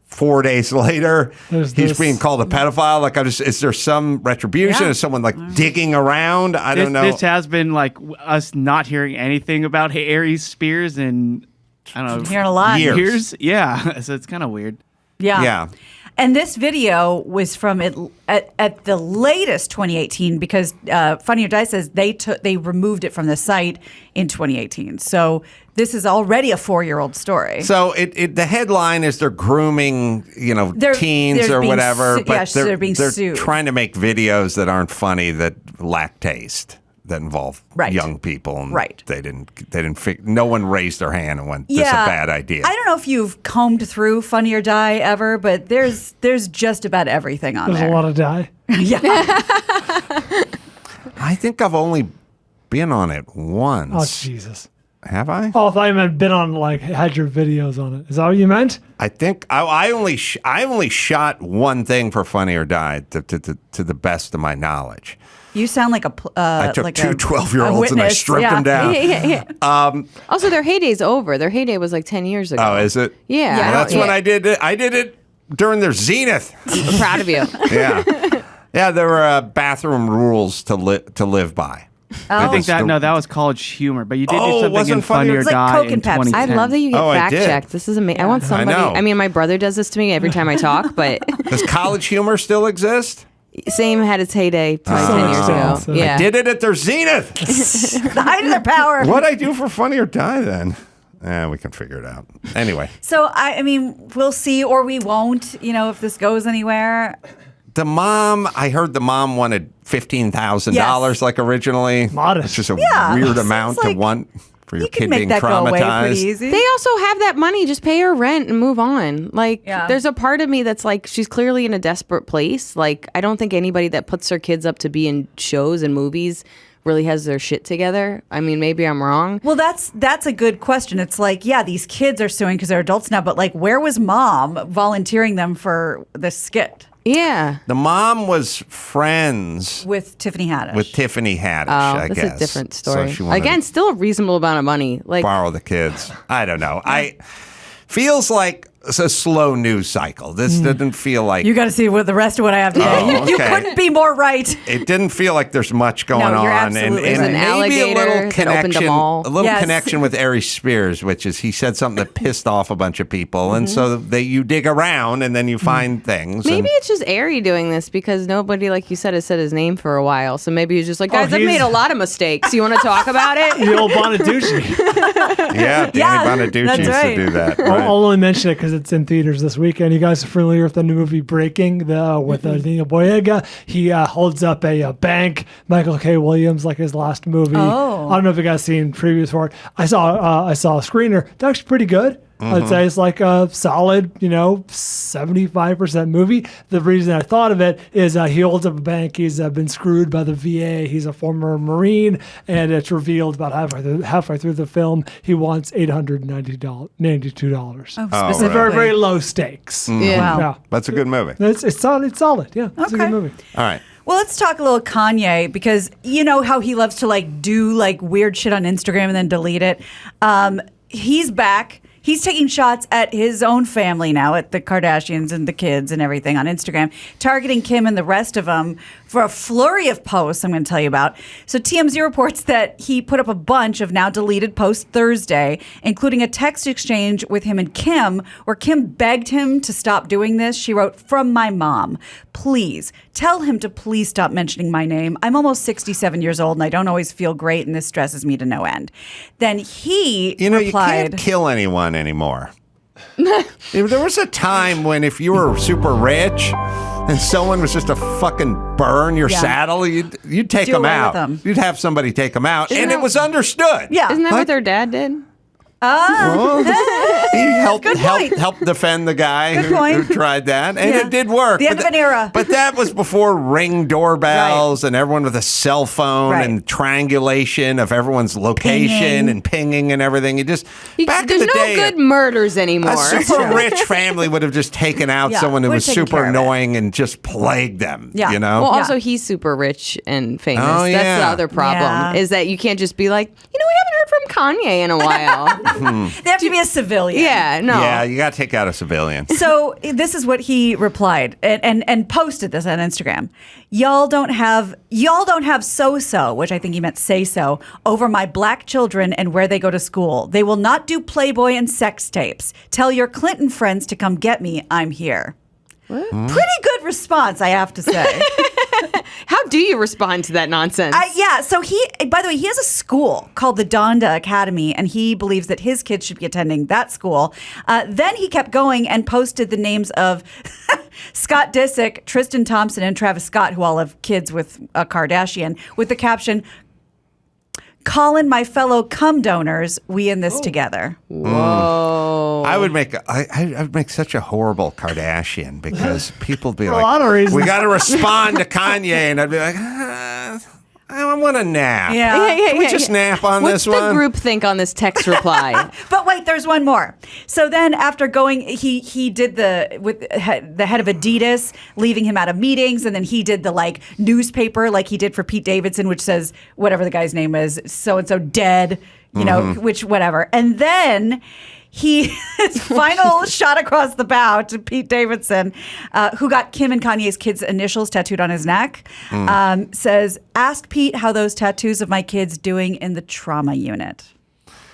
4 days later, he's being called a pedophile. Like, is there some retribution? Is someone like digging around? I don't know. This has been like us not hearing anything about Aries Spears in, I don't know, hearing a lot. Years. Yeah. So it's kind of weird. Yeah. And this video was from at the latest 2018 because Funny or Die says they removed it from the site in 2018. So this is already a 4-year-old story. So the headline is they're grooming, teens or whatever, but they're being sued. Trying to make videos that aren't funny, that lack taste, that involve young people. And they didn't. No one raised their hand and went, "This is a bad idea." I don't know if you've combed through Funny or Die ever, but there's just about everything on there. There's a lot of die. Yeah. I think I've only been on it once. Oh, Jesus. Have I? Oh, I thought you meant been on, had your videos on it. Is that what you meant? I think I only shot one thing for Funny or Die to the best of my knowledge. You sound like I took like two 12-year-olds and I stripped them down. Also, their heyday's over. Their heyday was like 10 years ago. Oh, is it? Yeah. Well, that's when I did it. I did it during their zenith. I'm proud of you. Yeah, there were bathroom rules to live by. I think that was College Humor, but you did do something in Funny or Die in 2010. I love that you get fact checked. This is amazing. Yeah. I want somebody. I mean, my brother does this to me every time I talk, but does College Humor still exist? Same had its heyday 10 years ago. Yeah. I did it at their zenith. The height of their power. What'd I do for Funny or Die then? We can figure it out. Anyway. So, I mean, we'll see or we won't, if this goes anywhere. The mom, I heard the mom wanted $15,000 like originally. Modest. Which is a weird amount to want for your kid being that traumatized. Go away pretty easy. They also have that money. Just pay her rent and move on. There's a part of me that's like, she's clearly in a desperate place. Like, I don't think anybody that puts their kids up to be in shows and movies really has their shit together. I mean, maybe I'm wrong. Well, that's a good question. It's like, these kids are suing because they're adults now, but like, where was mom volunteering them for this skit? Yeah. The mom was friends with Tiffany Haddish. I guess. That's a different story. So again, still a reasonable amount of money. Like, borrow the kids. I don't know. Feels like it's a slow news cycle. This didn't feel like... You got to see the rest of what I have today. You couldn't be more right. It didn't feel like there's much going on. Absolutely and right. Maybe a little connection, connection with Aries Spears, which is he said something that pissed off a bunch of people. And so you dig around and then you find things. Maybe it's just Aries doing this because nobody, like you said, has said his name for a while. So maybe he's just like, guys, I've made a lot of mistakes. You want to talk about it? The old Bonaducci. Yeah, Danny Bonaducci used to do that. Right. I'll only mention it because it's in theaters this weekend. You guys are familiar with the new movie Breaking with Daniel Boyega? He holds up a bank. Michael K. Williams, like his last movie. Oh. I don't know if you guys seen previews for it. I saw a screener. It's actually pretty good. I'd say it's like a solid, 75% movie. The reason I thought of it is he holds up a bank. He's been screwed by the VA. He's a former Marine, and it's revealed about halfway through the film he wants $892. Oh, so very, very low stakes. Mm-hmm. Yeah. Yeah. That's a good movie. It's solid. Yeah, it's a good movie. All right. Well, let's talk a little Kanye because you know how he loves to do weird shit on Instagram and then delete it. He's back. He's taking shots at his own family now, at the Kardashians and the kids and everything on Instagram, targeting Kim and the rest of them for a flurry of posts I'm going to tell you about. So TMZ reports that he put up a bunch of now deleted posts Thursday, including a text exchange with him and Kim, where Kim begged him to stop doing this. She wrote, "From my mom, please tell him to please stop mentioning my name. I'm almost 67 years old and I don't always feel great and this stresses me to no end." Then he replied, you can't kill anyone anymore. There was a time when if you were super rich and someone was just to fucking burn your saddle, you'd take them out. You'd have somebody take them out, and it was understood. Yeah, isn't that what their dad did? He helped defend the guy who tried that, and it did work. The end of an era. But that was before Ring doorbells and everyone with a cell phone and triangulation of everyone's location and pinging and everything. Back in the day, there's no good murders anymore. A super rich family would have just taken out someone who was super annoying and just plagued them. You know. Well, also he's super rich and famous. That's the other problem is that you can't just be like, we haven't heard from Kanye in a while. They have to be a civilian. Yeah, no. Yeah, you got to take out a civilian. So this is what he replied and posted this on Instagram. Y'all don't have so-so, which I think he meant say so, over my black children and where they go to school. They will not do Playboy and sex tapes. Tell your Clinton friends to come get me. I'm here. What? Pretty good response, I have to say. How do you respond to that nonsense? So by the way, he has a school called the Donda Academy, and he believes that his kids should be attending that school. Then he kept going and posted the names of Scott Disick, Tristan Thompson, and Travis Scott, who all have kids with a Kardashian, with the caption, "Calling my fellow cum donors, we in this together." Whoa! I would make such a horrible Kardashian because people would be For a lot of reasons. "We got to respond to Kanye," and I'd be like, "I want to nap. Can we just nap on What's this one?" What's the group think on this text reply? But wait, there's one more. So then after going, he did the head of Adidas, leaving him out of meetings. And then he did the newspaper like he did for Pete Davidson, which says whatever the guy's name is, so-and-so dead, which whatever. And then his final shot across the bow to Pete Davidson, who got Kim and Kanye's kids' initials tattooed on his neck, says, "Ask Pete how those tattoos of my kids doing in the trauma unit."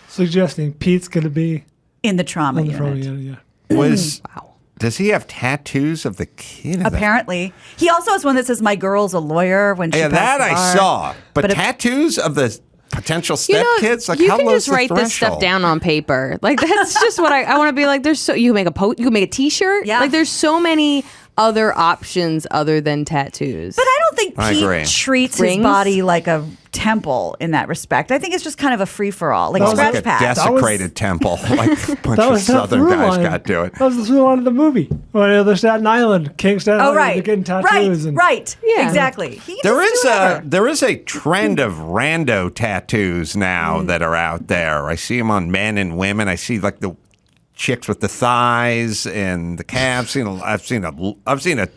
Suggesting Pete's going to be in the trauma unit. Wow. Does he have tattoos of the kid? Apparently. He also has one that says, "My girl's a lawyer," when she passed that the I bar. saw. But tattoos of the potential stepkids? You how can low just is the write this stuff threshold? down on paper. That's just what I want to be like. You can make a T-shirt. Yeah. There's so many other options other than tattoos. But I don't think I agree. Pete treats Rings? his body like a temple in that respect. I think it's just kind of a free-for-all, like a Like a scratch pad. desecrated temple, like a bunch that of was the Southern through guys line. got to it. That was the through line of the movie. When they're Staten Island, King Staten Island, they're getting tattoos. Right. Yeah. Exactly. He There just is do whatever. there is a trend of rando tattoos now that are out there. I see them on men and women. I see the chicks with the thighs and the calves. I've seen a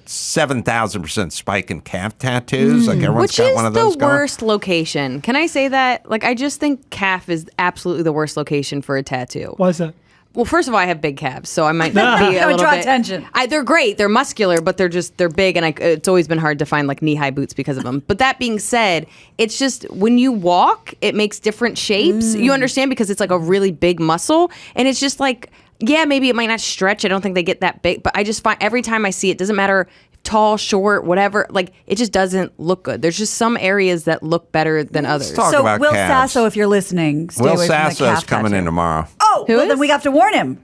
7,000% spike in calf tattoos. Like everyone's Which got is one of those the going. worst location. Can I say that? I just think calf is absolutely the worst location for a tattoo. Why is that? Well, first of all, I have big calves, so I might be a That little would draw bit. attention. They're great. They're muscular, but they're big, and it's always been hard to find knee-high boots because of them. But that being said, it's just when you walk, it makes different shapes. You understand, because it's a really big muscle, and it's just maybe it might not stretch. I don't think they get that big, but I just find every time I see it, doesn't matter tall, short, whatever, it just doesn't look good. There's just some areas that look better than others. talk So about Will calves. Sasso, if you're listening, stay Will away from the Sasso calf is coming tattoo. in tomorrow. Oh, Who well, is? then we have to warn him.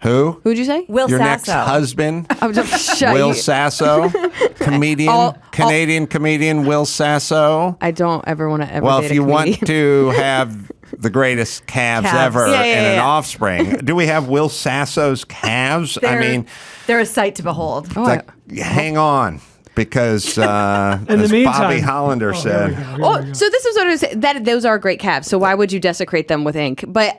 Who? Who'd you say? Will Your Sasso. next husband? I'm just shut Will you. Sasso, comedian, Canadian comedian Will Sasso. I don't ever want to ever. Well, date if a you comedian. want to have the greatest calves ever Yeah, and an yeah. offspring, do we have Will Sasso's calves? They're a sight to behold. Hang on. Because as the meantime- Bobby Hollander said, So this is what I was saying. Those are great calves. So why would you desecrate them with ink? But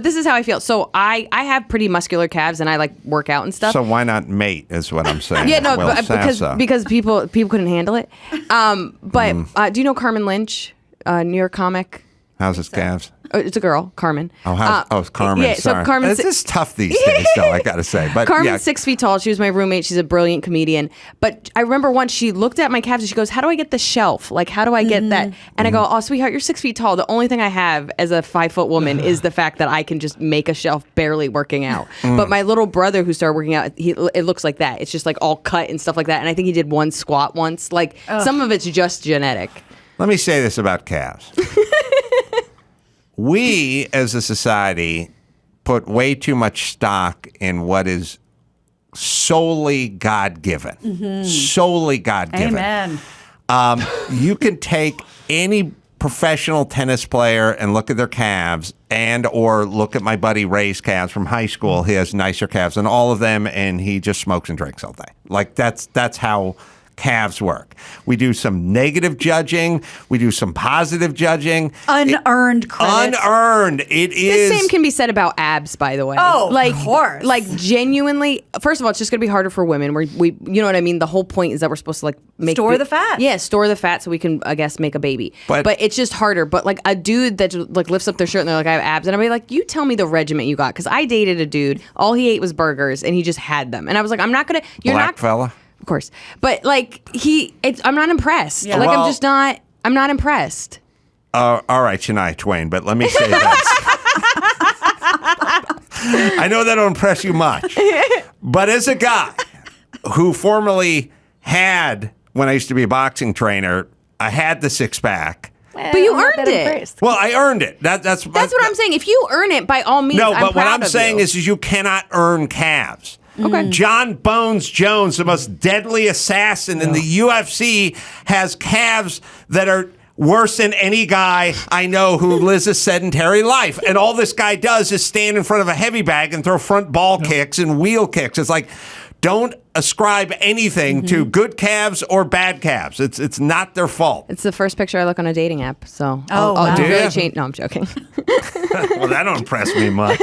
this is how I feel. So I have pretty muscular calves, and I work out and stuff. so why not mate is what I'm saying. Yeah, no, Will but Sasso. because people couldn't handle it. But do you know Carmen Lynch, New York comic? How's his calves? It's a girl, Carmen. It's Carmen. Yeah, sorry. so Carmen. It's just tough these days, though, I got to say. But Carmen's 6 feet tall. She was my roommate. She's a brilliant comedian. But I remember once she looked at my calves and she goes, "How do I get the shelf? Like, how do I get that?" And I go, "Oh, sweetheart, you're 6 feet tall. The only thing I have as a 5-foot woman is the fact that I can just make a shelf barely working out." But my little brother who started working out, it looks like that. It's just like all cut and stuff like that. And I think he did one squat once. Like, some of it's just genetic. Let me say this about calves. We, as a society, put way too much stock in what is solely God-given. Solely God-given. Amen. You can take any professional tennis player and look at their calves or look at my buddy Ray's calves from high school. He has nicer calves than all of them, and he just smokes and drinks all day. Like, that's how calves work. We do some negative judging. We do some positive judging. Unearned credit. Unearned. It is. The same can be said about abs, by the way. Oh, like, of course. Like, genuinely, first of all, it's just going to be harder for women. We, you know what I mean? The whole point is that we're supposed to, like, store the fat. Yeah, store the fat so we can, I guess, make a baby. But it's just harder. But, like, a dude that, like, lifts up their shirt and they're like, "I have abs." And I'm like, "You tell me the regiment you got." Because I dated a dude. All he ate was burgers, and he just had them. And I was like, "I'm not going to... Black fella? Of course. But, like, I'm not impressed. Yeah. Like, I'm not impressed. All right, Shania Twain, but let me say this. I know that'll impress you much. But as a guy who formerly had, when I used to be a boxing trainer, I had the six-pack. But you earned it. Well, I earned it. That's what I'm saying. If you earn it, by all means, no, I'm but what proud I'm of saying you. is you cannot earn calves. Okay. John Bones Jones, the most deadly assassin in the UFC, has calves that are worse than any guy I know who lives a sedentary life. And all this guy does is stand in front of a heavy bag and throw front ball kicks and wheel kicks. It's like, don't ascribe anything to good calves or bad calves. It's not their fault. It's the first picture I look on a dating app, so wow. I'll Do really ya? change. No, I'm joking. Well, that don't impress me much.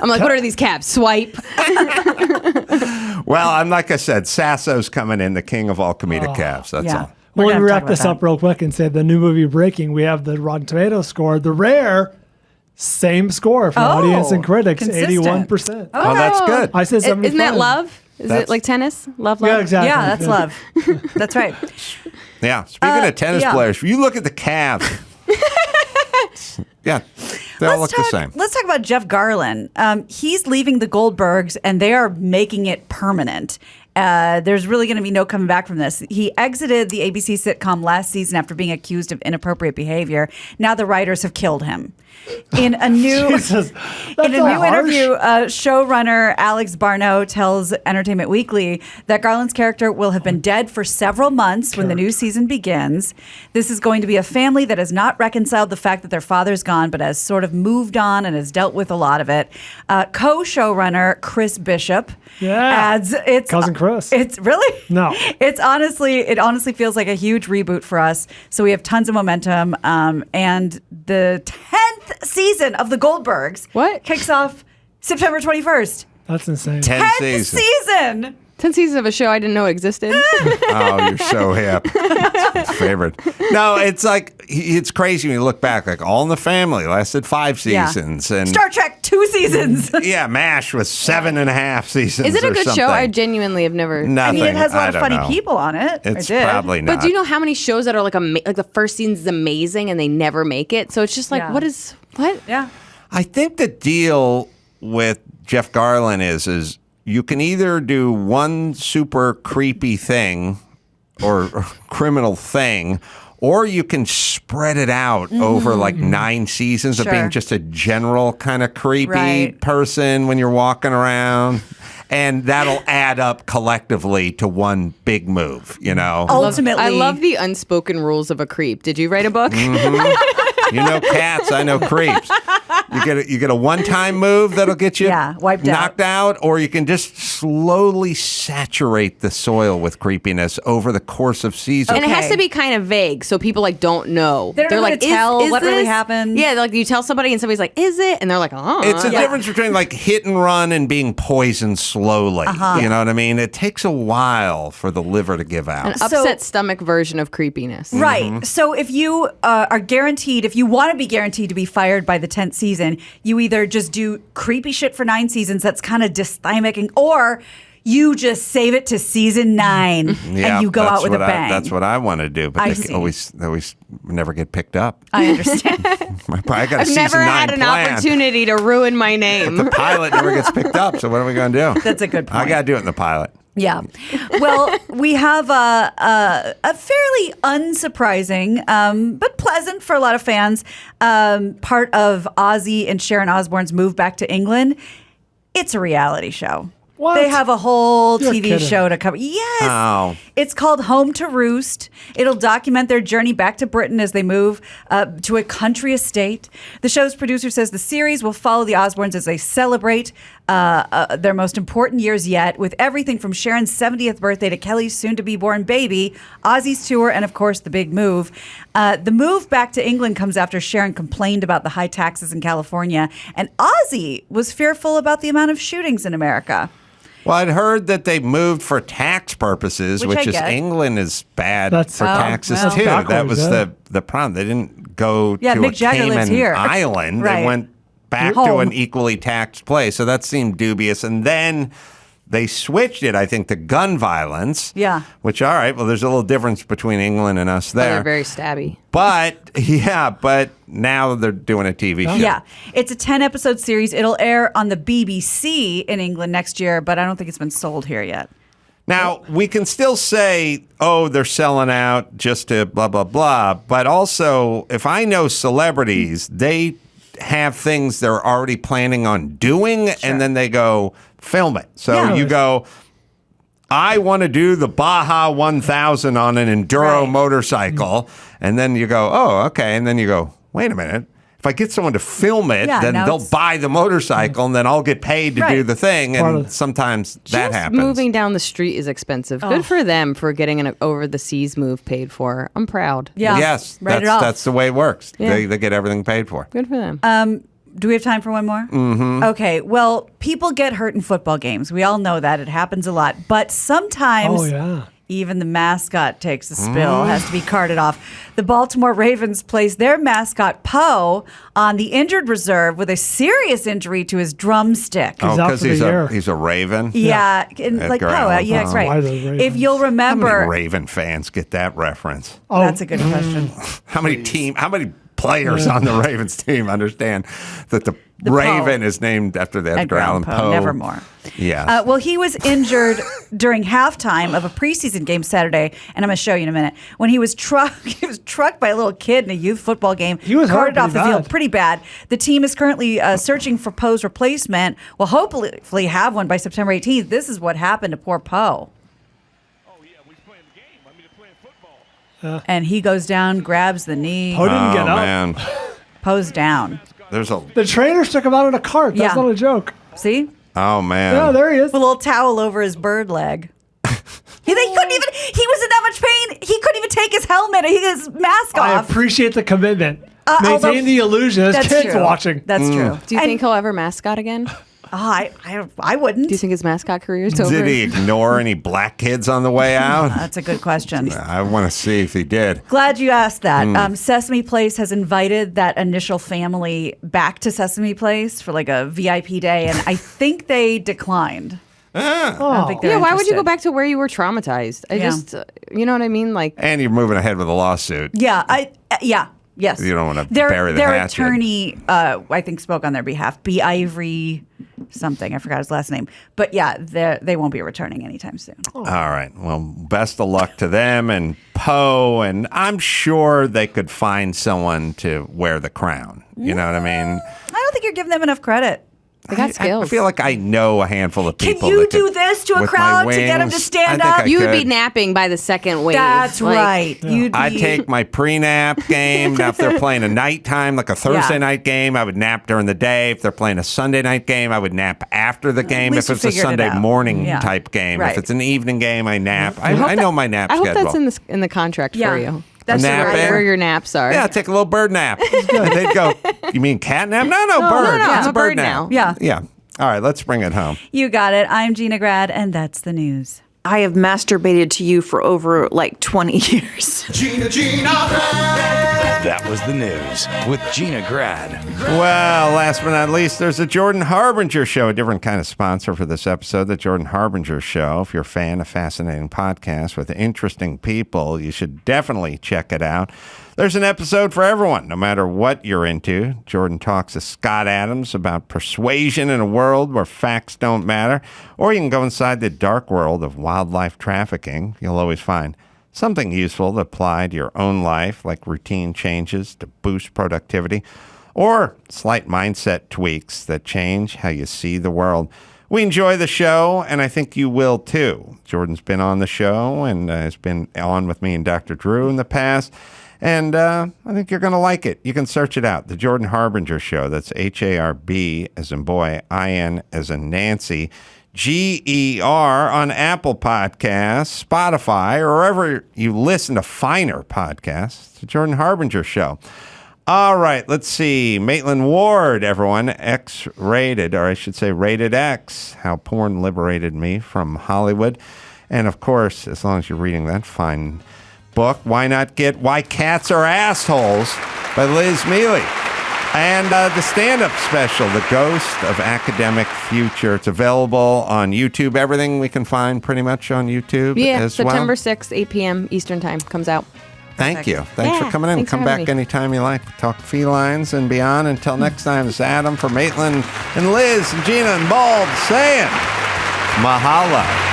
I'm like, what are these calves? Swipe. Well, I'm like I said, Sasso's coming in, the king of all comedic calves. That's all. Well, let me wrap this up real quick and say the new movie Breaking, we have the Rotten Tomatoes score, the rare same score from audience and critics, consistent. 81%. Oh, that's good. I said 75. Isn't that love? Is it like tennis? Love? Yeah, exactly. Yeah, that's love. That's right. Yeah. Speaking of tennis players, if you look at the calves, yeah, they all look the same. Let's talk about Jeff Garlin. He's leaving the Goldbergs, and they are making it permanent. There's really going to be no coming back from this. He exited the ABC sitcom last season after being accused of inappropriate behavior. Now the writers have killed him. In a new Jesus, interview, showrunner Alex Barneau tells Entertainment Weekly that Garland's character will have been dead for several months when the new season begins. This is going to be a family that has not reconciled the fact that their father's gone, but has sort of moved on and has dealt with a lot of it. Co-showrunner Chris Bishop adds, "It's Cousin Chris. It's really No. It honestly feels like a huge reboot for us. So we have tons of momentum, and the 10th season of the Goldbergs kicks off September 21st. That's insane. 10 season. 10 seasons of a show I didn't know existed. Oh, you're so hip. It's my favorite. No, it's like, it's crazy when you look back. Like, All in the Family lasted 5 seasons. And Star Trek, 2 seasons. yeah, MASH was 7.5 seasons. Is it a good something. show? I genuinely have never. Nothing. I mean, it has a lot of funny know. people on it. It's It did. probably not. But do you know how many shows that are like the first season's amazing and they never make it? So it's just like, what? Yeah. I think the deal with Jeff Garlin is you can either do one super creepy thing or criminal thing, or you can spread it out over like 9 seasons of being just a general kind of creepy person when you're walking around. And that'll add up collectively to one big move, you know? Ultimately. I love the unspoken rules of a creep. Did you write a book? You know cats, I know creeps. You get a one-time move that'll get you wiped knocked out, or you can just slowly saturate the soil with creepiness over the course of seasons. And it has to be kind of vague, so people like don't know. They're like, going to tell what really happened. Yeah, like you tell somebody and somebody's like, "Is it?" And they're like, "Oh." It's a difference between like hit and run and being poisoned slowly. You know what I mean? It takes a while for the liver to give out. An upset stomach version of creepiness. Right. Mm-hmm. So if you are guaranteed, if you want to be guaranteed to be fired by the 10th season, you either just do creepy shit for 9 seasons that's kind of dysthymic, or you just save it to season 9 and you go out with a bang. That's what I want to do, but they always never get picked up. I understand. I've never had an opportunity to ruin my name. But the pilot never gets picked up, so what are we going to do? That's a good point. I got to do it in the pilot. Yeah. Well, we have a fairly unsurprising, but pleasant for a lot of fans, part of Ozzy and Sharon Osbourne's move back to England. It's a reality show. What? They have a whole You're TV kidding. show to cover. Yes. Oh. It's called Home to Roost. It'll document their journey back to Britain as they move to a country estate. The show's producer says the series will follow the Osbournes as they celebrate their most important years yet, with everything from Sharon's 70th birthday to Kelly's soon-to-be-born baby, Ozzy's tour, and, of course, the big move. The move back to England comes after Sharon complained about the high taxes in California, and Ozzy was fearful about the amount of shootings in America. Well, I'd heard that they moved for tax purposes, Which I which is get. England is bad That's- for taxes too. backwards, That was yeah. the problem. They didn't go Yeah, to Mick a Jagger lives Cayman here. island. Right. They went back to Home. an equally taxed place. So that seemed dubious. And then they switched it, I think, to gun violence. Yeah. Which, all right, well, there's a little difference between England and us there. They're very stabby. But now they're doing a TV show. Yeah, it's a 10-episode series. It'll air on the BBC in England next year, but I don't think it's been sold here yet. Now, we can still say, oh, they're selling out just to blah, blah, blah. But also, if I know celebrities, they have things they're already planning on doing, and then they go film it. So you go, I want to do the Baja 1000 on an enduro motorcycle. And then you go, oh, okay. And then you go, wait a minute. If I get someone to film it, then they'll buy the motorcycle, and then I'll get paid to do the thing. And sometimes that happens. Moving down the street is expensive. Good for them for getting an over-the-seas move paid for. I'm proud. Yeah. Yes, that's the way it works. Yeah. They get everything paid for. Good for them. Do we have time for one more? Mm-hmm. Okay. Well, people get hurt in football games. We all know that. It happens a lot. But sometimes even the mascot takes a spill, has to be carted off. The Baltimore Ravens placed their mascot, Poe, on the injured reserve with a serious injury to his drumstick. Oh, because he's a Raven? Yeah. And like Poe. Yeah, that's right. If you'll remember. How many Raven fans get that reference? Oh, that's a good question. How many players on the Ravens team understand that the Raven is named after the Edgar Allan Poe? Nevermore. Yeah. Well, he was injured during halftime of a preseason game Saturday, and I'm going to show you in a minute. When he was trucked by a little kid in a youth football game. He was carted off the field pretty bad. The team is currently searching for Poe's replacement. We'll hopefully have one by September 18th. This is what happened to poor Poe. And he goes down, grabs the knee. Poe didn't get up. Man. Poe's down. The trainers took him out in a cart. That's not a joke. See? Oh, man. Yeah, there he is. With a little towel over his bird leg. He was in that much pain. He couldn't even take his helmet, his mask off. I appreciate the commitment. Although- Maintain the illusion. There's That's kids true. watching. That's true. Do you think he'll ever mascot again? I wouldn't. Do you think his mascot career is over? Did he ignore any black kids on the way out? That's a good question. I want to see if he did. Glad you asked that. Sesame Place has invited that initial family back to Sesame Place for like a VIP day, and I think they declined. I don't think they're why would you go interested. back to where you were traumatized? I just, you know what I mean? Like, And you're moving ahead with a lawsuit. Yes. You don't want to Their bury the their hatchet. attorney, I think, spoke on their behalf. B. Ivory something. I forgot his last name. But yeah, they won't be returning anytime soon. All right. Well, best of luck to them and Poe, and I'm sure they could find someone to wear the crown. You know what I mean? I don't think you're giving them enough credit. They got skills. I feel like I know a handful of people. Can you do this to a crowd to get them to stand up? You would be napping by the second wave. That's right. Yeah. I'd take my pre-nap game. Now, if they're playing a nighttime, like a Thursday night game, I would nap during the day. If they're playing a Sunday night game, I would nap after the game. If it's a Sunday morning type game. If it's an evening game, I nap. I know my nap schedule. I hope that's in the contract for you. That's where your naps are. Yeah, take a little bird nap. And they'd go, you mean cat nap? No, bird. No, it's a bird nap. Yeah. Yeah. All right, let's bring it home. You got it. I'm Gina Grad, and that's the news. I have masturbated to you for over like 20 years. Gina Grad. That was the news with Gina Grad. Well, last but not least, there's the Jordan Harbinger Show, a different kind of sponsor for this episode, the Jordan Harbinger Show. If you're a fan of fascinating podcasts with interesting people, you should definitely check it out. There's an episode for everyone, no matter what you're into. Jordan talks to Scott Adams about persuasion in a world where facts don't matter, or you can go inside the dark world of wildlife trafficking. You'll always find something useful to apply to your own life, like routine changes to boost productivity, or slight mindset tweaks that change how you see the world. We enjoy the show, and I think you will too. Jordan's been on the show and has been on with me and Dr. Drew in the past. And I think you're going to like it. You can search it out. The Jordan Harbinger Show. That's HARB as in boy, IN as in Nancy, GER on Apple Podcasts, Spotify, or wherever you listen to finer podcasts. The Jordan Harbinger Show. All right, let's see. Maitland Ward, everyone. X-rated, or I should say rated X. How Porn Liberated Me from Hollywood. And of course, as long as you're reading that fine book, why not get Why Cats Are Assholes by Liz Miele, and the stand-up special, The Ghost of Academic Future. It's available on YouTube. Everything we can find pretty much on YouTube as September well. 6th, 8 p.m. Eastern Time comes out. Thank you. Thanks for coming in. Come back anytime you like. Talk felines and beyond. Until next time, it's Adam for Maitland and Liz and Gina and Bald saying mahalo.